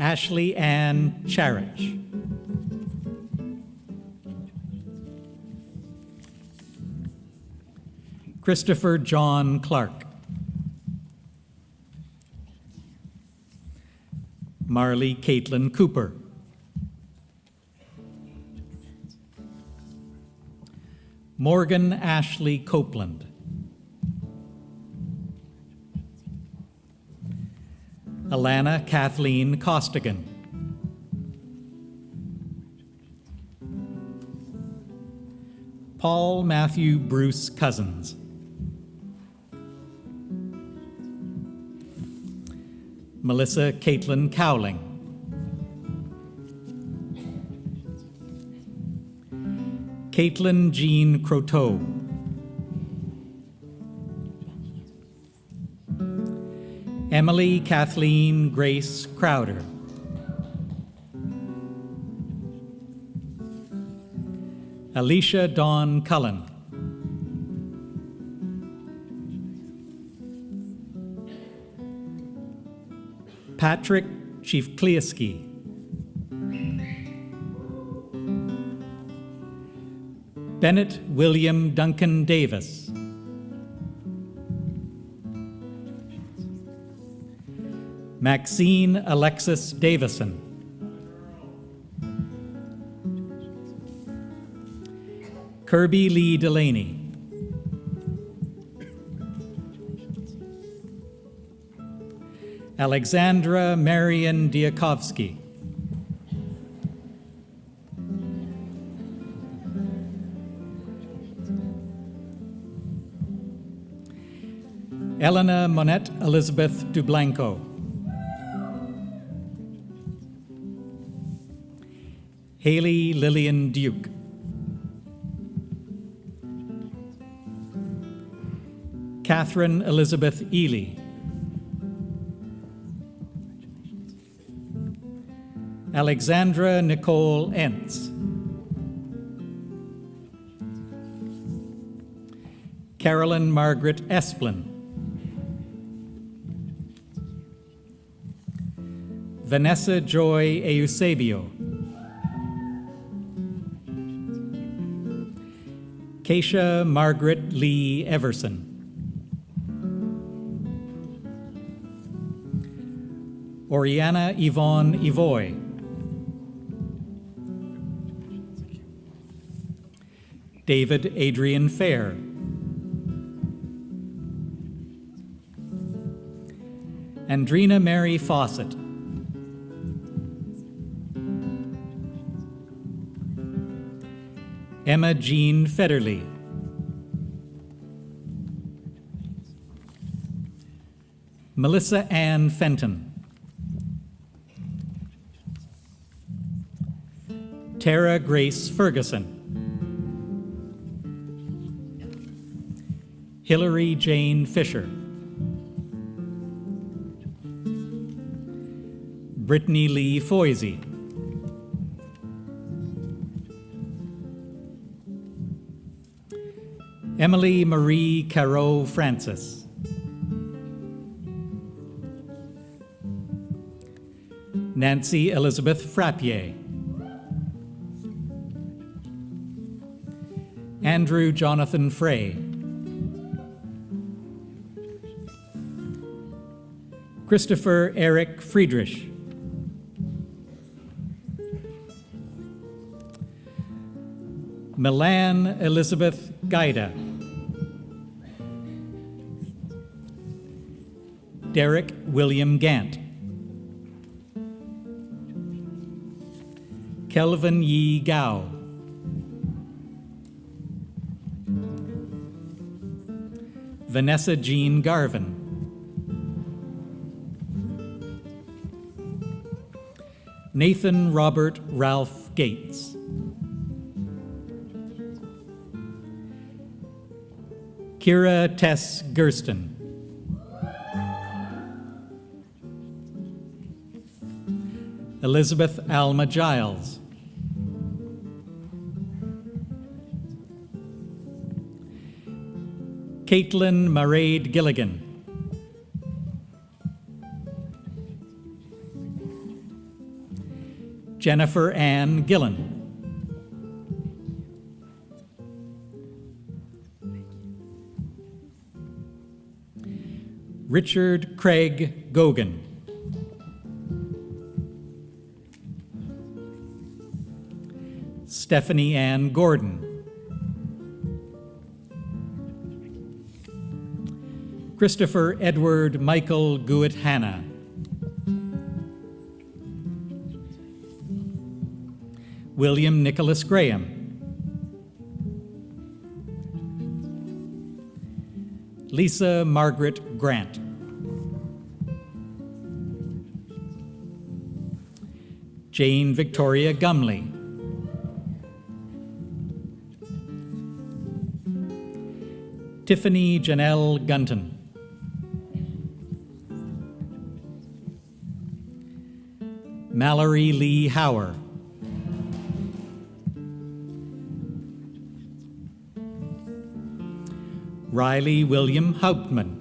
Ashley Ann Charich. Christopher John Clark. Marley Caitlin Cooper. Morgan Ashley Copeland. Alana Kathleen Costigan. Paul Matthew Bruce Cousins. Melissa Caitlin Cowling. Caitlin Jean Croteau. Emily Kathleen Grace Crowder. Alicia Dawn Cullen. Patrick Chiefklieski. Bennett William Duncan Davis. Maxine Alexis Davison. Kirby Lee Delaney. Alexandra Marian Diakovsky. Elena Monette Elizabeth Dublanco. Haley Lillian Duke. Catherine Elizabeth Ely. Alexandra Nicole Entz. Carolyn Margaret Esplin. Vanessa Joy Eusebio. Keisha Margaret Lee Everson. Oriana Yvonne Evoy. David Adrian Fair. Andrina Mary Fawcett. Emma Jean Federley. Melissa Ann Fenton. Tara Grace Ferguson. Hillary Jane Fisher. Brittany Lee Foisey. Emily Marie Caro Francis. Nancy Elizabeth Frappier. Andrew Jonathan Frey. Christopher Eric Friedrich. Milan Elizabeth Gaida. Derek William Gant. Kelvin Yi Gao. Vanessa Jean Garvin. Nathan Robert Ralph Gates. Kira Tess Gersten. Elizabeth Alma Giles. Caitlin Mairead Gilligan. Jennifer Ann Gillen. Richard Craig Gogan. Stephanie Ann Gordon. Christopher Edward Michael Guitt Hanna. William Nicholas Graham. Lisa Margaret Grant. Jane Victoria Gumley. Tiffany Janelle Gunton. Mallory Lee Hauer. Riley William Hauptman.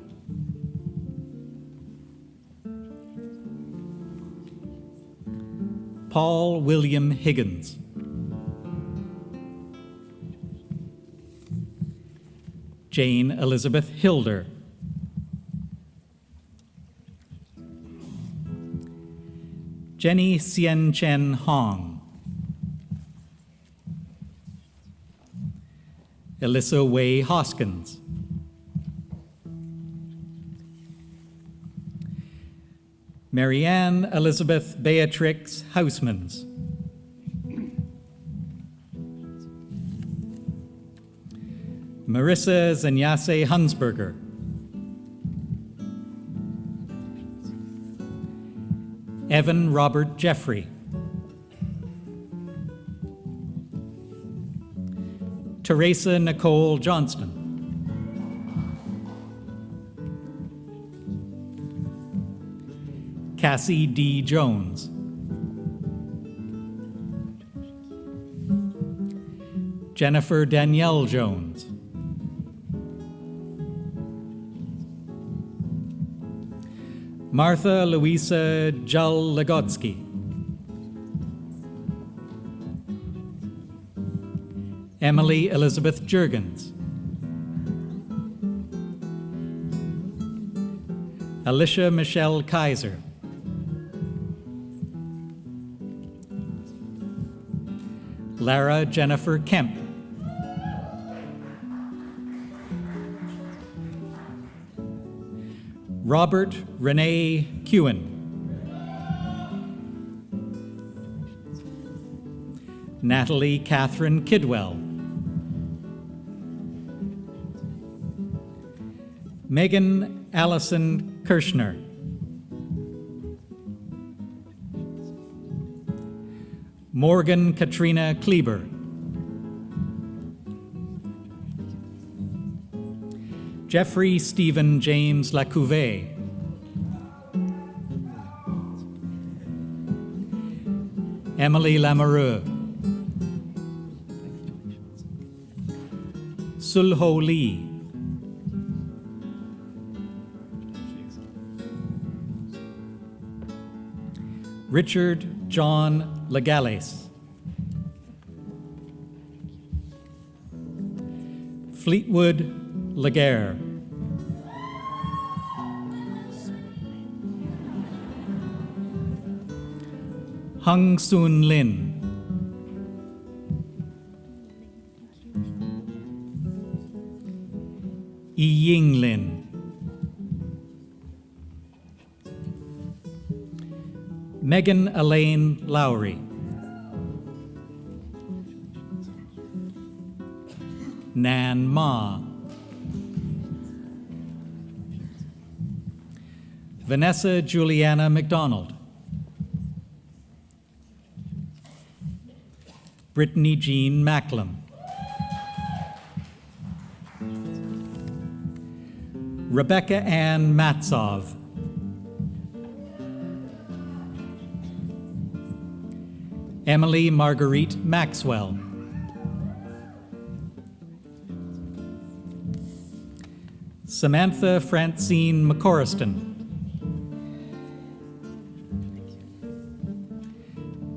Paul William Higgins. Jane Elizabeth Hilder. Jenny Sien Chen Hong. Alyssa Wei Hoskins. Marianne Elizabeth Beatrix Housemans. Marissa Zanyase Hunsberger. Evan Robert Jeffrey. Teresa Nicole Johnston. Cassie D. Jones. Jennifer Danielle Jones. Martha Louisa Jull Legotsky. Emily Elizabeth Jurgens. Alicia Michelle Kaiser. Lara Jennifer Kemp. Robert Renee Kewen. Natalie Catherine Kidwell. Megan Allison Kirschner. Morgan Katrina Kleber. Jeffrey Stephen James Lacouvé. Emily Lamoureux. Sulho Lee. Richard John Legales. Fleetwood Laguerre. Hung Soon Lin. Yi Ying Lin. Megan Elaine Lowry. Nan Ma. Vanessa Juliana McDonald. Brittany Jean Macklem. Rebecca Ann Matsov. Emily Marguerite Maxwell. Samantha Francine McCorriston.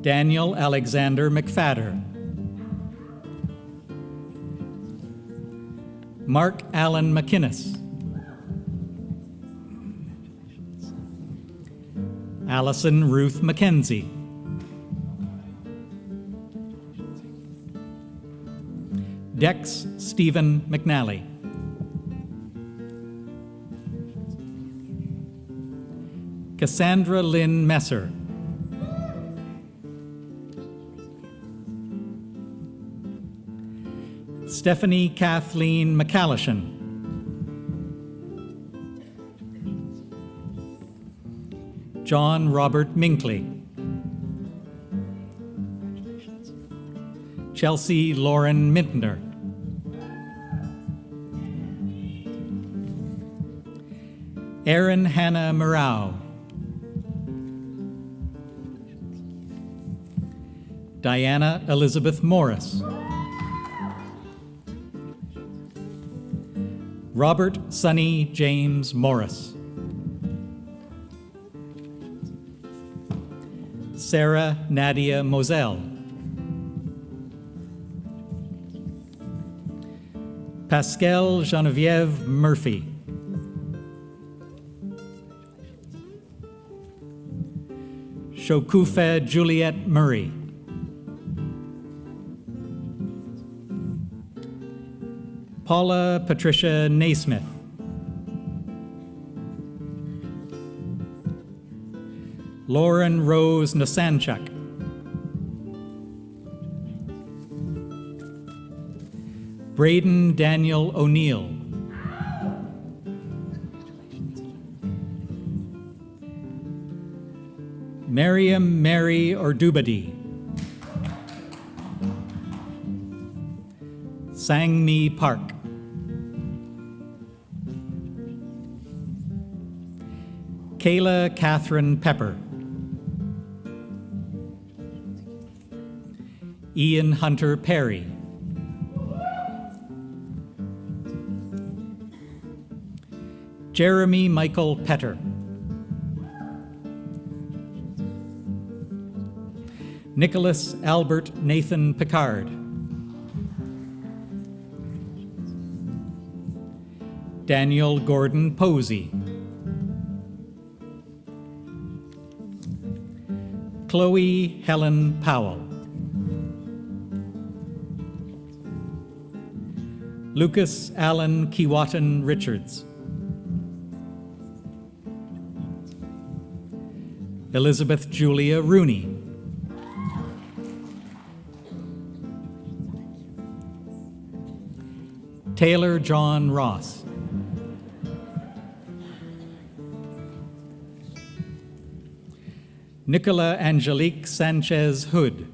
Daniel Alexander McFadder. Mark Allen McInnes. Allison Ruth McKenzie. Dex Stephen McNally. Cassandra Lynn Messer. Stephanie Kathleen McCallishan. John Robert Minkley. Chelsea Lauren Mintner. Erin Hannah Morau. Diana Elizabeth Morris. Robert Sonny James Morris. Sarah Nadia Moselle. Pascal Genevieve Murphy. Shokufe Juliette Murray. Paula Patricia Naismith. Lauren Rose Nasanchuk. Braden Daniel O'Neill. Miriam Mary Ordubadi. Sang-Mi Park. Kayla Catherine Pepper. Ian Hunter Perry. Jeremy Michael Petter. Nicholas Albert Nathan Picard. Daniel Gordon Posey. Chloe Helen Powell. Lucas Allen Kiwatan Richards. Elizabeth Julia Rooney. Taylor John Ross. Nicola Angelique Sanchez Hood.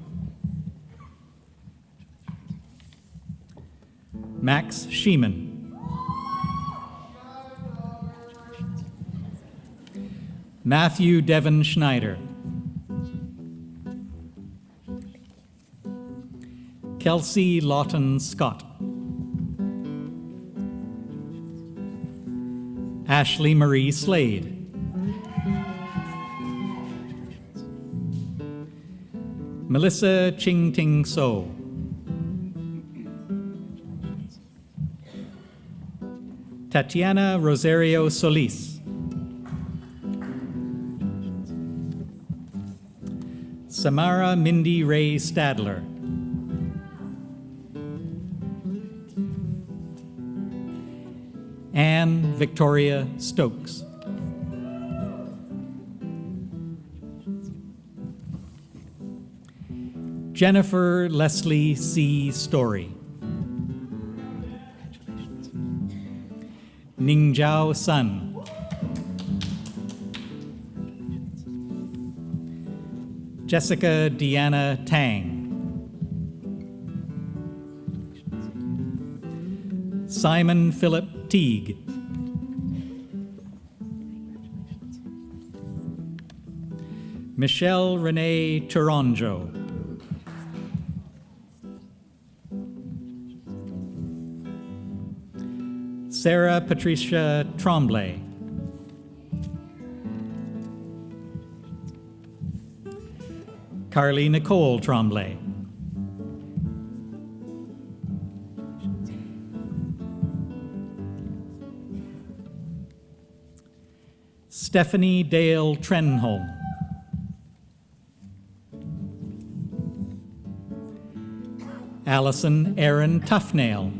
Max Sheeman. Matthew Devon Schneider. Kelsey Lawton Scott. Ashley Marie Slade. Melissa Ching Ting So. Tatiana Rosario Solis. Samara Mindy Ray Stadler. Anne Victoria Stokes. Jennifer Leslie C. Story. Ningjiao Sun. Jessica Deanna Tang. Simon Philip Teague. Michelle Renee Turanjo. Sarah Patricia Tremblay. Carly Nicole Tremblay. Stephanie Dale Trenholm. Allison Erin Tuffnail.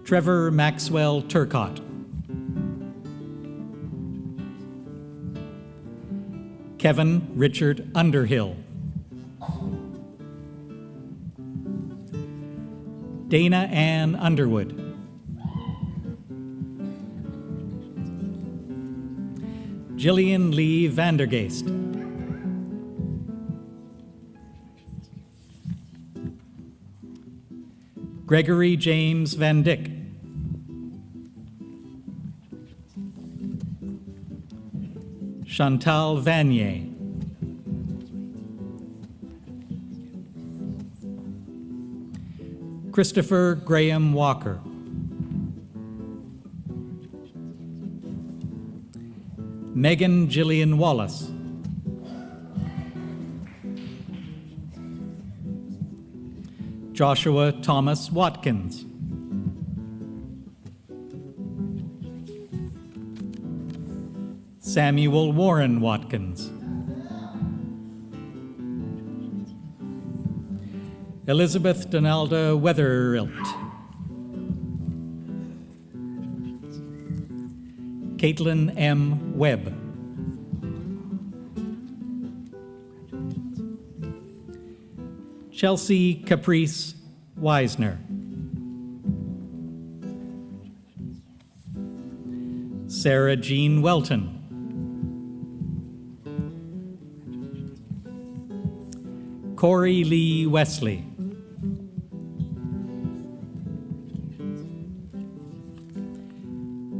Trevor Maxwell Turcott. Kevin Richard Underhill. Dana Ann Underwood. Jillian Lee Vandergeest. Gregory James Van Dyck. Chantal Vanier. Christopher Graham Walker. Megan Gillian Wallace. Joshua Thomas Watkins. Samuel Warren Watkins. Elizabeth Donalda Weatherilt. Caitlin M. Webb. Chelsea Caprice Weisner. Sarah Jean Welton. Corey Lee Wesley.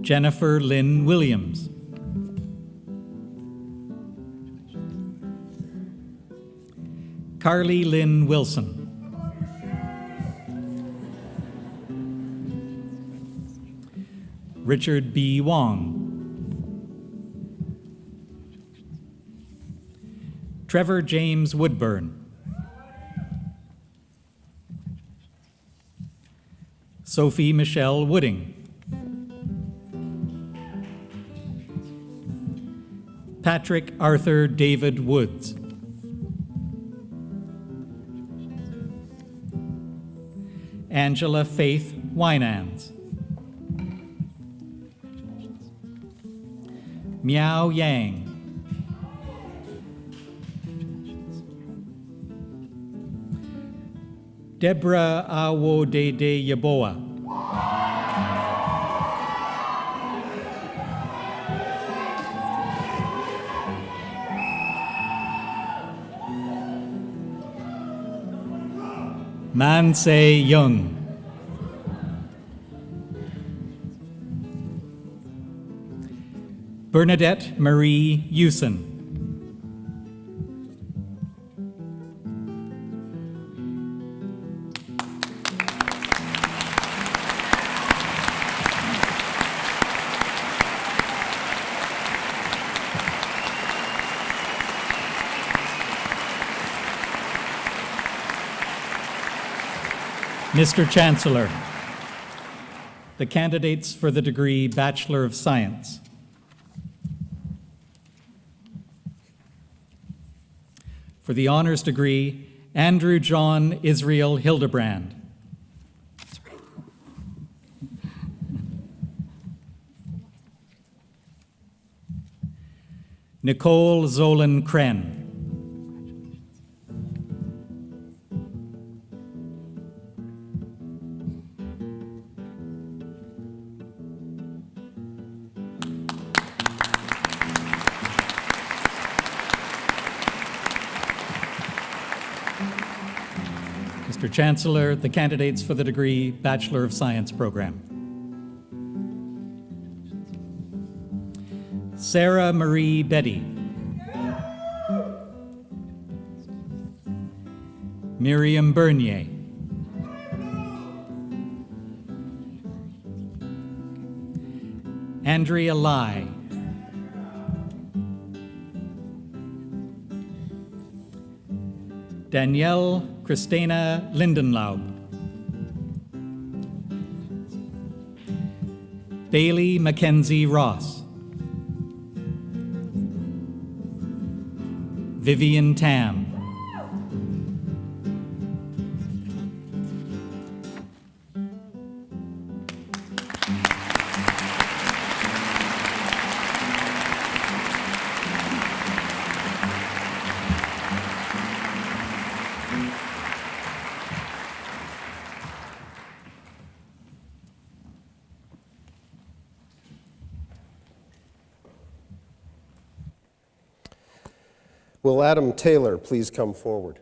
Jennifer Lynn Williams. Carly Lynn Wilson. Richard B. Wong. Trevor James Woodburn. Sophie Michelle Wooding. Patrick Arthur David Woods. Angela Faith Winans. Miao Yang. Deborah Awo Dede Yaboa. Man Se Young. Bernadette Marie Hewson. Mr. Chancellor, the candidates for the degree Bachelor of Science. For the honors degree, Andrew John Israel Hildebrand. Nicole Zolan Kren. Mr. Chancellor, the candidates for the degree Bachelor of Science program. Sarah Marie Betty. Miriam Bernier. Andrea Lai. Danielle Christina Lindenlaub. Bailey Mackenzie Ross. Vivian Tam. Will Adam Taylor please come forward?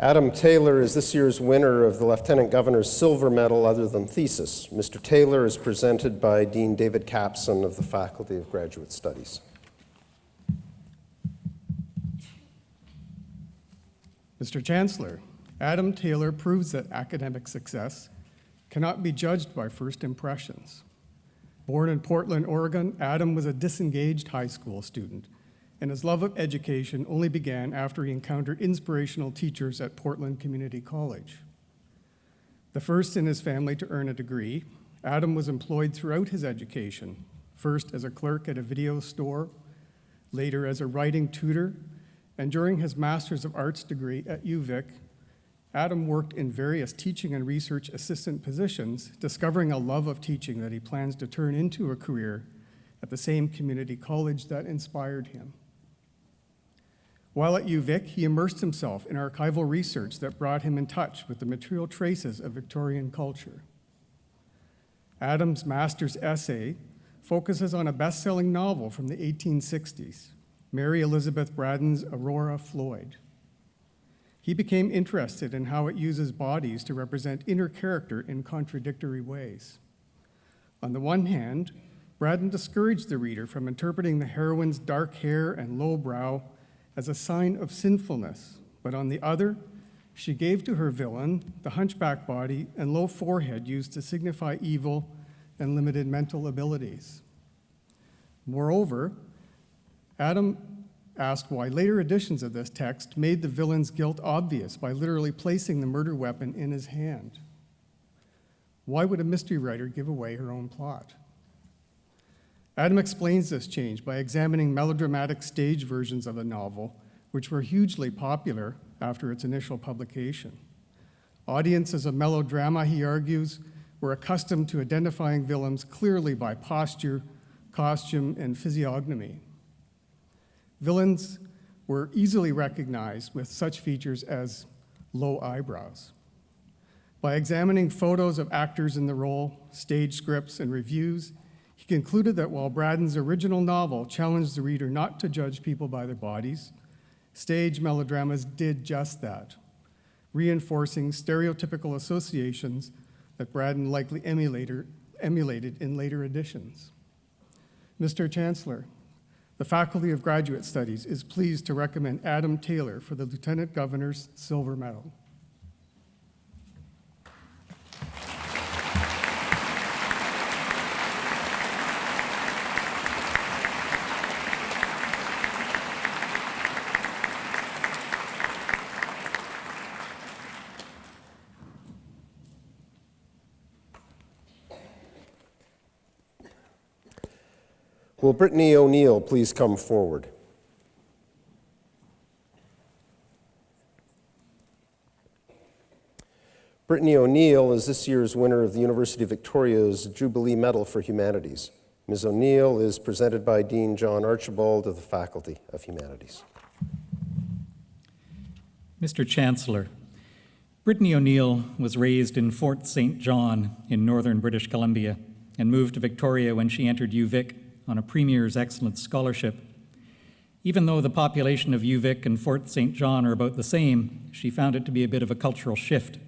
Adam Taylor is this year's winner of the Lieutenant Governor's Silver Medal other than thesis. Mr. Taylor is presented by Dean David Capson of the Faculty of Graduate Studies. Mr. Chancellor, Adam Taylor proves that academic success cannot be judged by first impressions. Born in Portland, Oregon, Adam was a disengaged high school student, and his love of education only began after he encountered inspirational teachers at Portland Community College. The first in his family to earn a degree, Adam was employed throughout his education, first as a clerk at a video store, later as a writing tutor, and during his Master's of Arts degree at UVic, Adam worked in various teaching and research assistant positions, discovering a love of teaching that he plans to turn into a career at the same community college that inspired him. While at UVic, he immersed himself in archival research that brought him in touch with the material traces of Victorian culture. Adam's master's essay focuses on a best-selling novel from the 1860s, Mary Elizabeth Braddon's Aurora Floyd. He became interested in how it uses bodies to represent inner character in contradictory ways. On the one hand, Braddon discouraged the reader from interpreting the heroine's dark hair and low brow as a sign of sinfulness, but on the other, she gave to her villain the hunchback body and low forehead used to signify evil and limited mental abilities. Moreover, Adam asked why later editions of this text made the villain's guilt obvious by literally placing the murder weapon in his hand. Why would a mystery writer give away her own plot? Adam explains this change by examining melodramatic stage versions of the novel, which were hugely popular after its initial publication. Audiences of melodrama, he argues, were accustomed to identifying villains clearly by posture, costume, and physiognomy. Villains were easily recognized with such features as low eyebrows. By examining photos of actors in the role, stage scripts, and reviews, he concluded that while Braddon's original novel challenged the reader not to judge people by their bodies, stage melodramas did just that, reinforcing stereotypical associations that Braddon likely emulated in later editions. Mr. Chancellor, the Faculty of Graduate Studies is pleased to recommend Adam Taylor for the Lieutenant Governor's Silver Medal. Will Brittany O'Neill please come forward? Brittany O'Neill is this year's winner of the University of Victoria's Jubilee Medal for Humanities. Ms. O'Neill is presented by Dean John Archibald of the Faculty of Humanities. Mr. Chancellor, Brittany O'Neill was raised in Fort St. John in northern British Columbia and moved to Victoria when she entered UVic on a Premier's Excellence Scholarship. Even though the population of UVic and Fort St. John are about the same, she found it to be a bit of a cultural shift.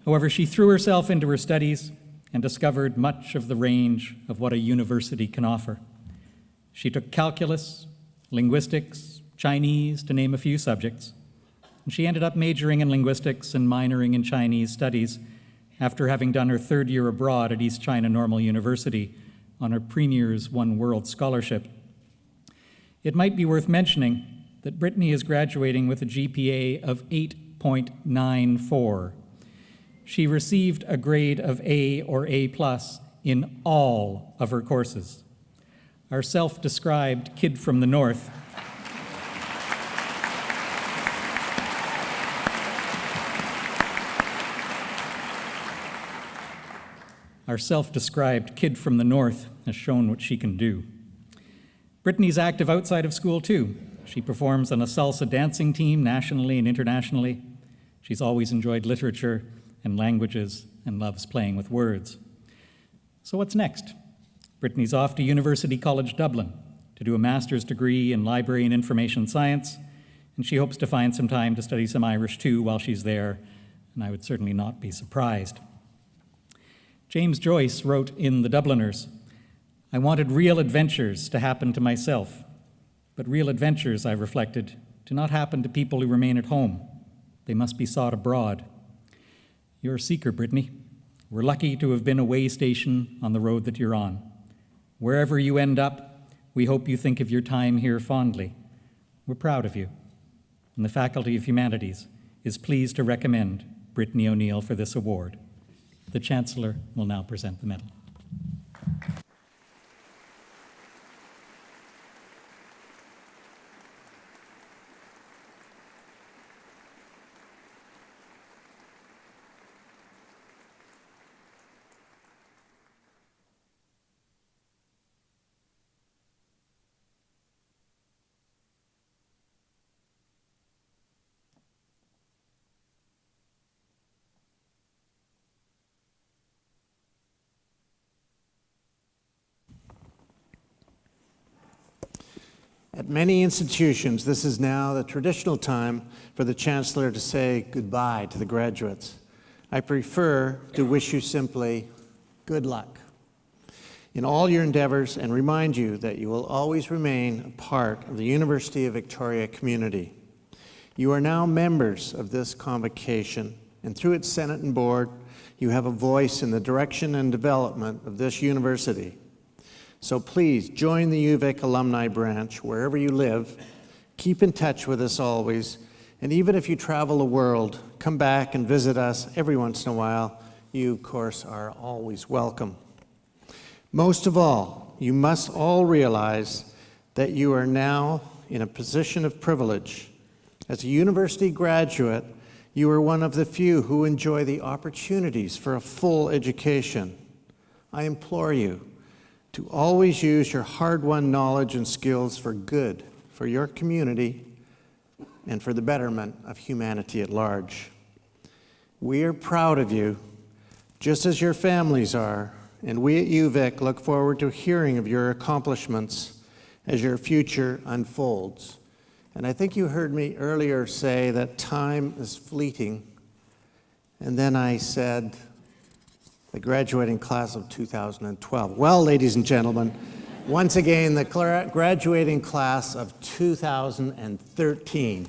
However, she threw herself into her studies and discovered much of the range of what a university can offer. She took calculus, linguistics, Chinese, to name a few subjects, and she ended up majoring in linguistics and minoring in Chinese studies after having done her third year abroad at East China Normal University on her Premier's One World Scholarship. It might be worth mentioning that Brittany is graduating with a GPA of 8.94. She received a grade of A or A+ in all of her courses. Our self-described kid from the north has shown what she can do. Brittany's active outside of school too. She performs on a salsa dancing team nationally and internationally. She's always enjoyed literature and languages and loves playing with words. So what's next? Brittany's off to University College Dublin to do a master's degree in library and information science, and she hopes to find some time to study some Irish too while she's there, and I would certainly not be surprised. James Joyce wrote in The Dubliners, "I wanted real adventures to happen to myself, but real adventures, I reflected, do not happen to people who remain at home. They must be sought abroad." You're a seeker, Brittany. We're lucky to have been a way station on the road that you're on. Wherever you end up, we hope you think of your time here fondly. We're proud of you. And the Faculty of Humanities is pleased to recommend Brittany O'Neill for this award. The Chancellor will now present the medal. At many institutions, this is now the traditional time for the Chancellor to say goodbye to the graduates. I prefer to wish you simply good luck in all your endeavors and remind you that you will always remain a part of the University of Victoria community. You are now members of this convocation, and through its Senate and Board, you have a voice in the direction and development of this university. So please join the UVic alumni branch wherever you live. Keep in touch with us always. And even if you travel the world, come back and visit us every once in a while. You, of course, are always welcome. Most of all, you must all realize that you are now in a position of privilege. As a university graduate, You are one of the few who enjoy the opportunities for a full education. I implore you to always use your hard-won knowledge and skills for good, for your community, and for the betterment of humanity at large. We are proud of you, just as your families are, and we at UVic look forward to hearing of your accomplishments as your future unfolds. And I think you heard me earlier say that time is fleeting, and then I said the graduating class of 2012. Well, ladies and gentlemen, once again, the graduating class of 2013.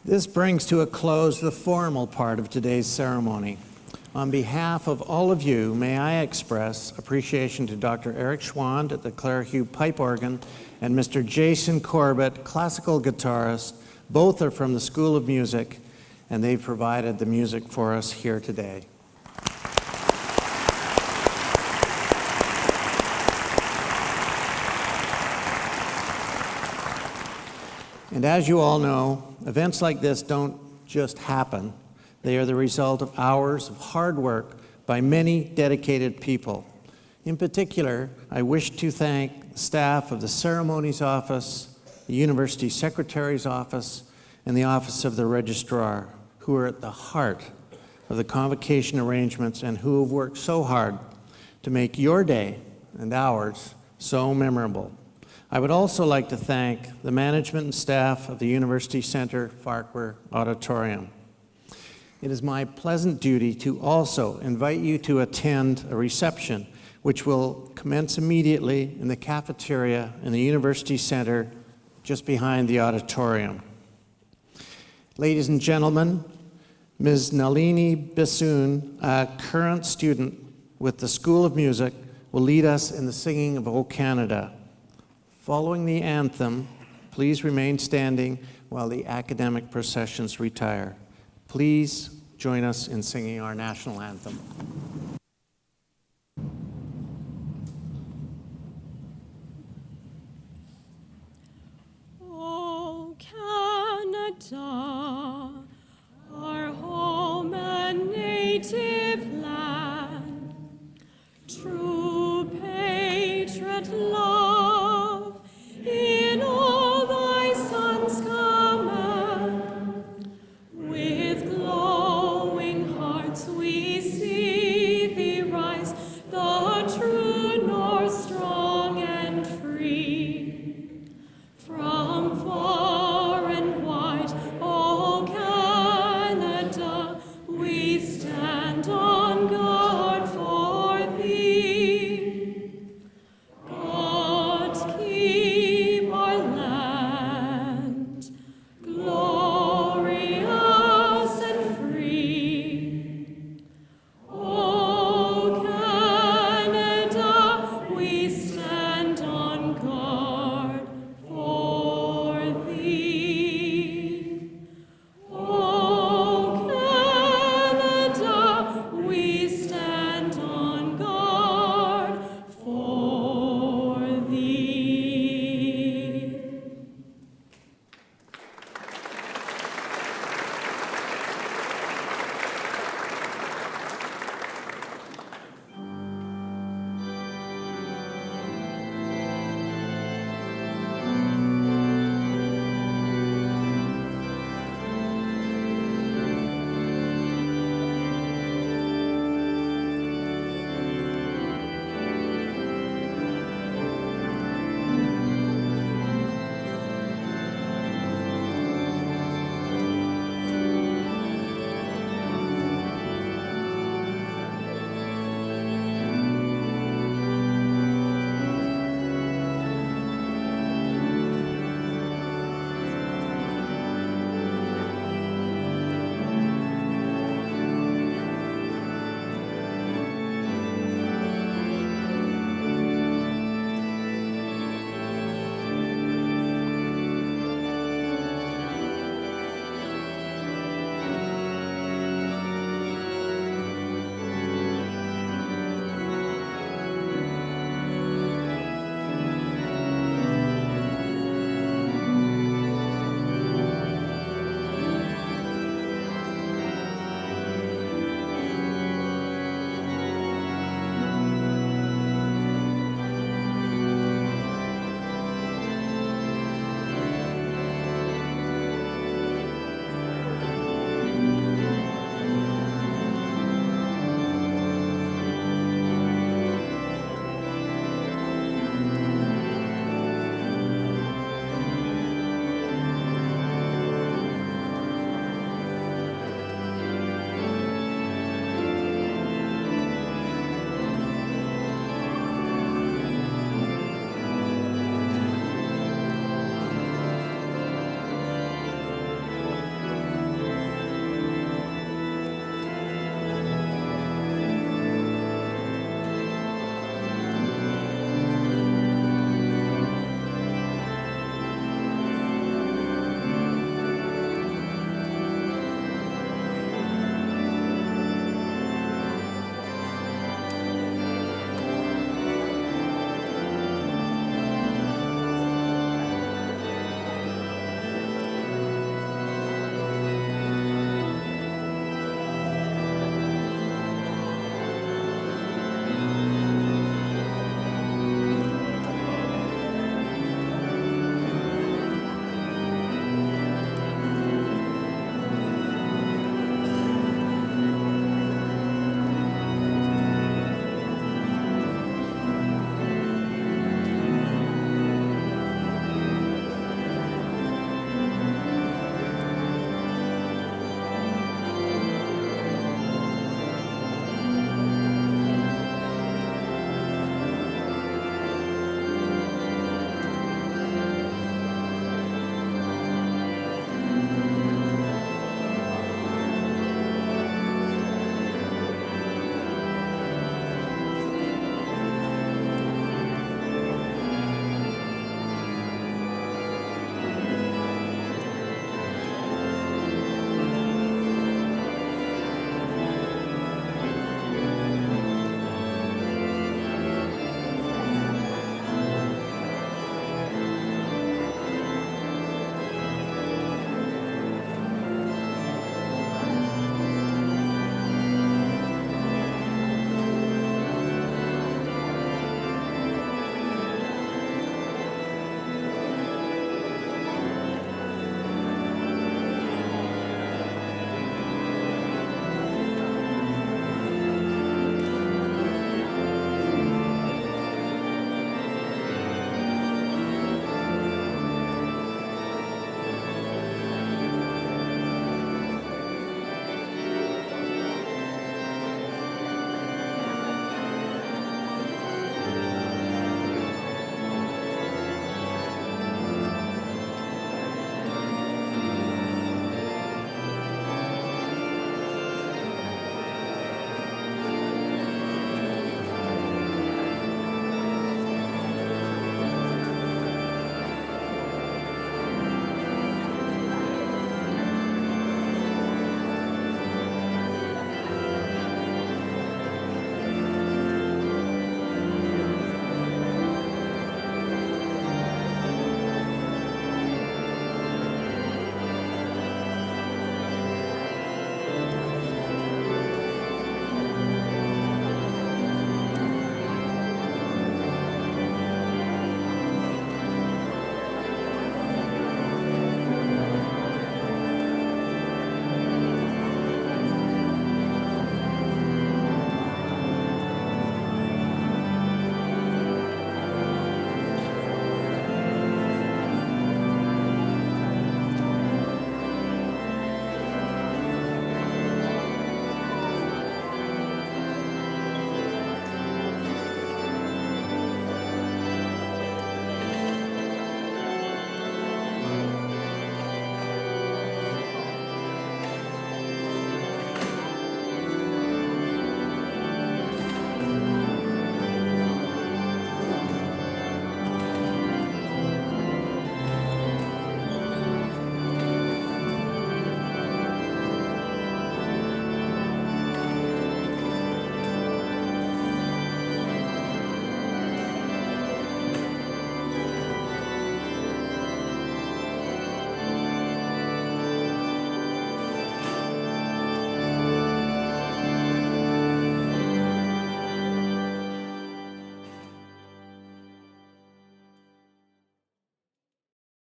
This brings to a close the formal part of today's ceremony. On behalf of all of you, may I express appreciation to Dr. Eric Schwand at the Claire Hugh pipe organ and Mr. Jason Corbett, classical guitarist. Both are from the School of Music, and they've provided the music for us here today. And as you all know, events like this don't just happen. They are the result of hours of hard work by many dedicated people. In particular, I wish to thank the staff of the Ceremonies Office, the University Secretary's Office, and the Office of the Registrar, who are at the heart of the convocation arrangements and who have worked so hard to make your day and ours so memorable. I would also like to thank the management and staff of the University Centre Farquhar Auditorium. It is my pleasant duty to also invite you to attend a reception which will commence immediately in the cafeteria in the University Centre just behind the auditorium. Ladies and gentlemen, Ms. Nalini Bissoon, a current student with the School of Music, will lead us in the singing of O Canada. Following the anthem, please remain standing while the academic processions retire. Please join us in singing our national anthem.